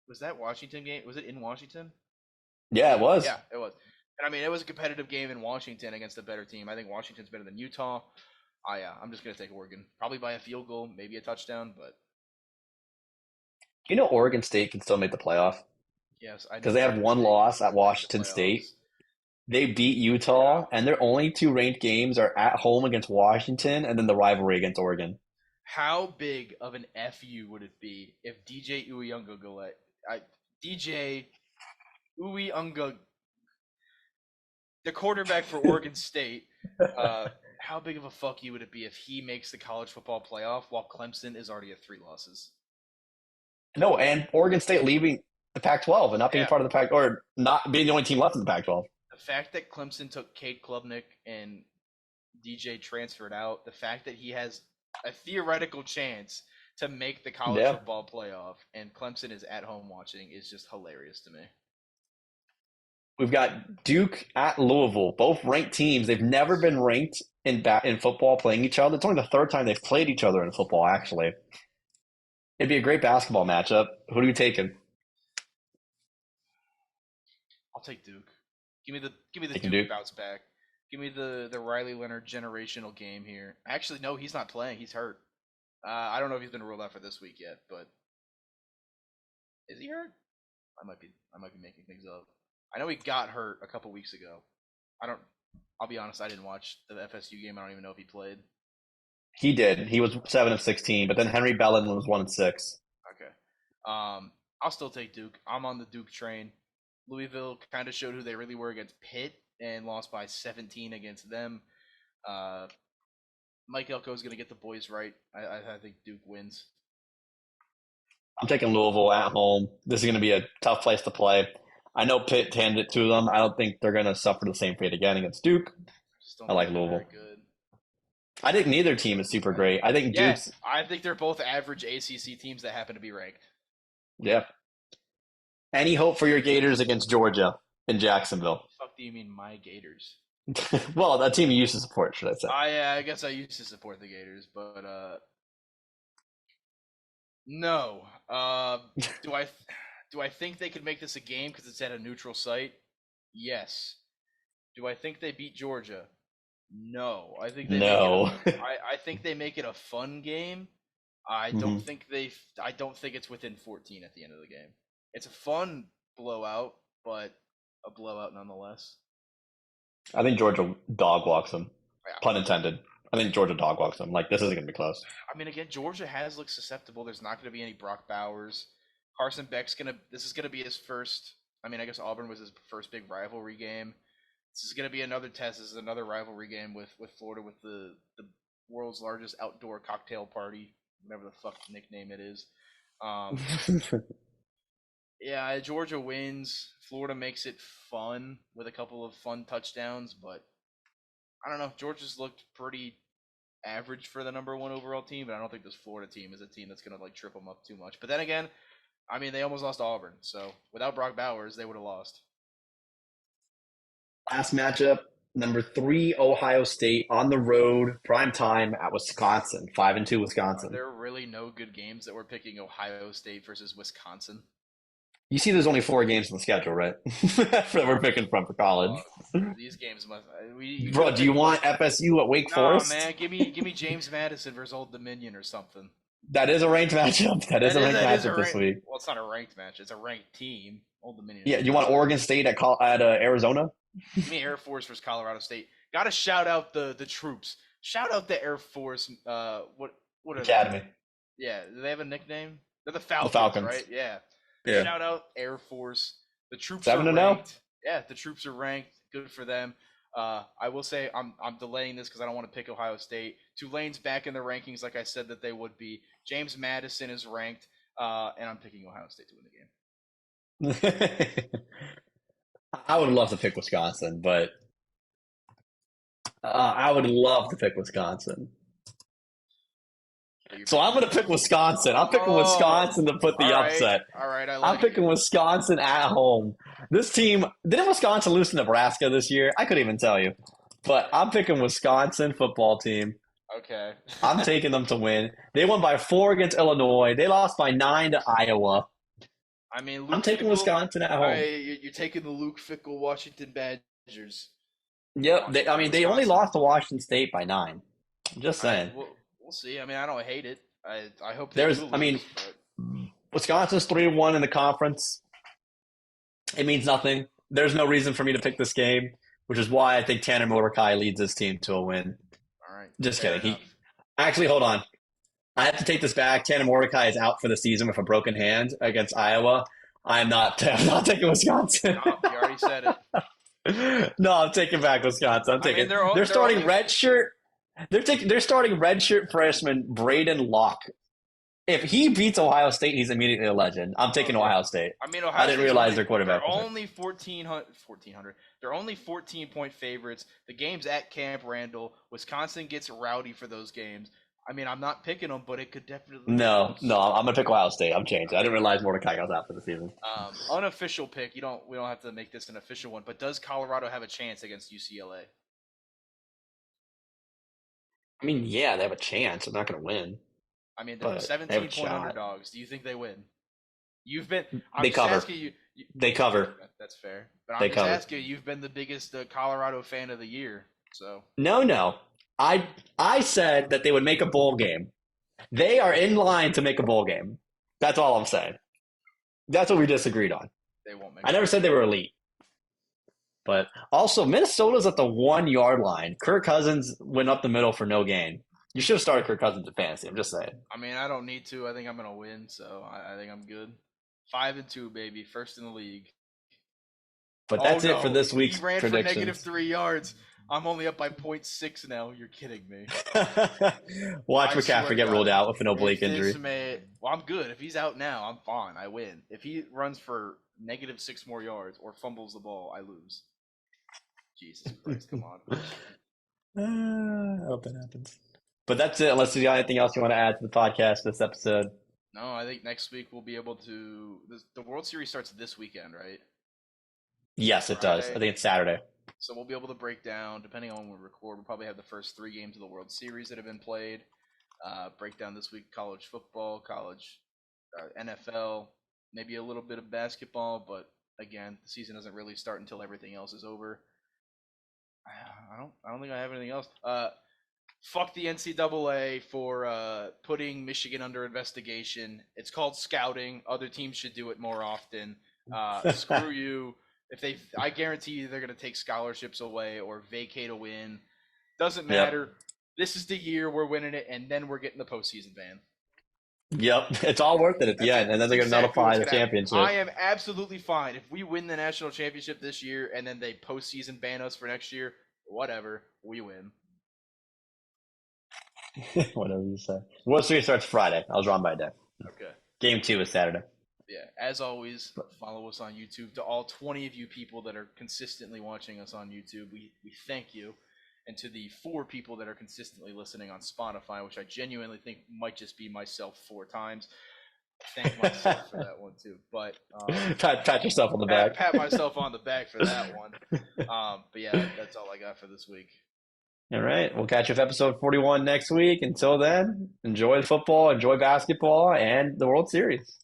Was that Washington game? Was it in Washington? Yeah, it was. Yeah, it was. And I mean, it was a competitive game in Washington against a better team. I think Washington's better than Utah. Yeah, I'm just gonna take Oregon, probably by a field goal, maybe a touchdown, but You know, Oregon State can still make the playoff yes, I because know they have Oregon one State loss at can make the Washington State. playoffs. They beat Yeah. Utah, and their only two ranked games are at home against Washington and then the rivalry against Oregon. How big of an FU would it be if DJ Uyunglele, DJ Uyunglele, the quarterback for Oregon State, how big of a fuck you would it be if he makes the college football playoff while Clemson is already at 3 losses? No, and Oregon State leaving the Pac-12 and not being Yeah, part of the Pac, or not being the only team left in the Pac-12. the fact that Clemson took Cade Klubnik and DJ transferred out, the fact that he has a theoretical chance to make the college Yeah. football playoff and Clemson is at home watching is just hilarious to me. We've got Duke at Louisville, both ranked teams. They've never been ranked in football playing each other. It's only the third time they've played each other in football, actually. It'd be a great basketball matchup. Who are you taking? I'll take Duke. Give me the Taking Duke Duke. bounce back. Give me the Riley Leonard generational game here. Actually, no, he's not playing. He's hurt. I don't know if he's been ruled out for this week yet, but is he hurt? I might be making things up. I know he got hurt a couple weeks ago. I don't. I'll be honest. I didn't watch the FSU game. I don't even know if he played. He did. He was 7 of 16, but then Henry Bellin was 1 of 6. Okay. I'll still take Duke. I'm on the Duke train. Louisville kind of showed who they really were against Pitt and lost by 17 against them. Uh, Mike Elko is going to get the boys right. I think Duke wins. I'm taking Louisville at home. This is going to be a tough place to play. I know Pitt handed it to them. I don't think they're going to suffer the same fate again against Duke. Just don't I like think they're Louisville. very good. I think neither team is super great. I think Yeah, Duke's, I think they're both average ACC teams that happen to be ranked. yeah. Any hope for your Gators against Georgia in Jacksonville? What the fuck do you mean my Gators? Well, that team you used to support, should I say? I guess I used to support the Gators, but no. Do I do I think they could make this a game because it's at a neutral site? Yes. Do I think they beat Georgia? No. I think they No. make it I think they make it a fun game. I don't Mhm. think I don't think it's within 14 at the end of the game. It's a fun blowout, but a blowout nonetheless. I think Georgia dog walks them. Yeah. Pun intended. I think Georgia dog walks them. Like, this isn't going to be close. I mean, again, Georgia has looked susceptible. There's not going to be any Brock Bowers. Carson Beck's this is gonna be his first. I mean, I guess Auburn was his first big rivalry game. This is gonna be another test. This is another rivalry game with Florida, with the world's largest outdoor cocktail party, whatever the fuck nickname it is. Um, yeah, Georgia wins. Florida makes it fun with a couple of fun touchdowns, but I don't know. Georgia's looked pretty average for the number one overall team, but I don't think this Florida team is a team that's gonna like trip them up too much. But then again, I mean, they almost lost to Auburn, so without Brock Bowers, they would have lost. Last matchup, number 3, Ohio State on the road, prime time at Wisconsin. 5-2 Are Wisconsin. there really no good games that we're picking Ohio State versus Wisconsin? You see, there's only 4 games on the schedule, right? that we're picking from for college. These games must. Bro, do you want FSU at Wake No, Forest? man, give me James Madison versus Old Dominion or something. That is a ranked matchup. That is a ranked matchup this week. Well, it's not a ranked match. It's a ranked team. Old Dominion. Yeah, you want Oregon State at Arizona? Give me Air Force versus Colorado State. Got to shout out the troops. Shout out the Air Force. What are Academy. They? Yeah, do they have a nickname? They're the Falcons, Falcons. right? Yeah. Yeah. Shout out Air Force. The troops 7-0? are ranked. Yeah, the troops are ranked. Good for them. I will say I'm delaying this because I don't want to pick Ohio State. Tulane's back in the rankings, like I said that they would be. James Madison is ranked, and I'm picking Ohio State to win the game. I would love to pick Wisconsin, but I would love to pick Wisconsin. So I'm going to pick Wisconsin. I'm picking Wisconsin to put the upset. All right, I'm picking Wisconsin at home. This team, didn't Wisconsin lose to Nebraska this year? I couldn't even tell you. but I'm picking Wisconsin football team. Okay. I'm taking them to win. They won by 4 against Illinois. They lost by 9 to Iowa. I mean, I'm Luke taking Fickle. Wisconsin at All home. right, you're taking the Luke Fickle Washington Badgers. Yep. I Washington, mean, they only Wisconsin. lost to Washington State by 9. I'm just I saying. we'll see. I mean, I don't hate it. I hope they do There's, I mean, lose, but Wisconsin's 3-1 in the conference. It means nothing. There's no reason for me to pick this game, which is why I think Tanner Mordecai leads this team to a win. all right, Just fair kidding. enough. He actually, hold on. I have to take this back. Tanner Mordecai is out for the season with a broken hand against Iowa. I'm not. I'm not taking Wisconsin. Oh, you already said it. No, I'm taking back Wisconsin. I'm I mean, taking. They're they're starting only redshirt. They're starting redshirt freshman Braden Locke. If he beats Ohio State, he's immediately a legend. I'm taking yeah. Ohio State. I mean, I Ohio didn't State's realize only their quarterback they're was hurt. only 1,400. They're only 14-point favorites. The game's at Camp Randall. Wisconsin gets rowdy for those games. I mean, I'm not picking them, but it could definitely be No, close. no, I'm gonna pick Ohio State. I'm changing. I didn't realize Mordecai was out for the season. Unofficial pick. We don't have to make this an official one. But does Colorado have a chance against UCLA? I mean, yeah, they have a chance. I'm not gonna win, I mean, they're but they have a 17-point shot. underdogs. Do you think they win? You've been. I'm They just cover. asking you. They cover. That's fair. But I'm They just cover. asking you. You've been the biggest Colorado fan of the year. So No, no. I said that they would make a bowl game. They are in line to make a bowl game. That's all I'm saying. That's what we disagreed on. they won't make. I never said they were elite. But also, Minnesota's at the 1 yard line. Kirk Cousins went up the middle for no gain. You should have started Kirk Cousins in fantasy. I'm just saying. I mean, I don't need to. I think I'm gonna win, so I think I'm good. 5-2, baby, first in the league. But that's it for No, this he week's ran for negative predictions. 3 yards. I'm only up by 0.6 now. You're kidding me. Watch I swear McCaffrey to get God, ruled out with an if oblique this injury. well, I'm good. If he's out now, I'm fine. I win. If he runs for negative 6 more yards or fumbles the ball, I lose. Jesus Christ, come on. I hope that happens. But that's it. Unless you got anything else you want to add to the podcast this episode. No, I think next week we'll be able to. The World Series starts this weekend, right? Yes, it does. I Friday. think it's Saturday. So we'll be able to break down, depending on when we record, we'll probably have the first 3 games of the World Series that have been played. Break down this week college football, college NFL, maybe a little bit of basketball, but again, the season doesn't really start until everything else is over. I don't think I have anything else. Fuck the NCAA for putting Michigan under investigation. It's called scouting. Other teams should do it more often. Screw you. I guarantee you they're gonna take scholarships away or vacate a win. Doesn't matter. Yep. This is the year we're winning it, and then we're getting the postseason ban. Yep. It's all worth it at the end, and then they're going to nullify the championship. I am absolutely fine if we win the national championship this year, and then they postseason ban us for next year. Whatever, we win. Whatever you say. World Series starts Friday. I was wrong by a day. Okay. Game 2 is Saturday. Yeah, as always, follow us on YouTube. To all 20 of you people that are consistently watching us on YouTube, we thank you. And to the 4 people that are consistently listening on Spotify, which I genuinely think might just be myself 4 times, thank myself for that one too. But pat yourself on the back. Pat myself on the back for that one. But yeah, that's all I got for this week. All right. We'll catch you for episode 41 next week. Until then, enjoy the football, enjoy basketball, and the World Series.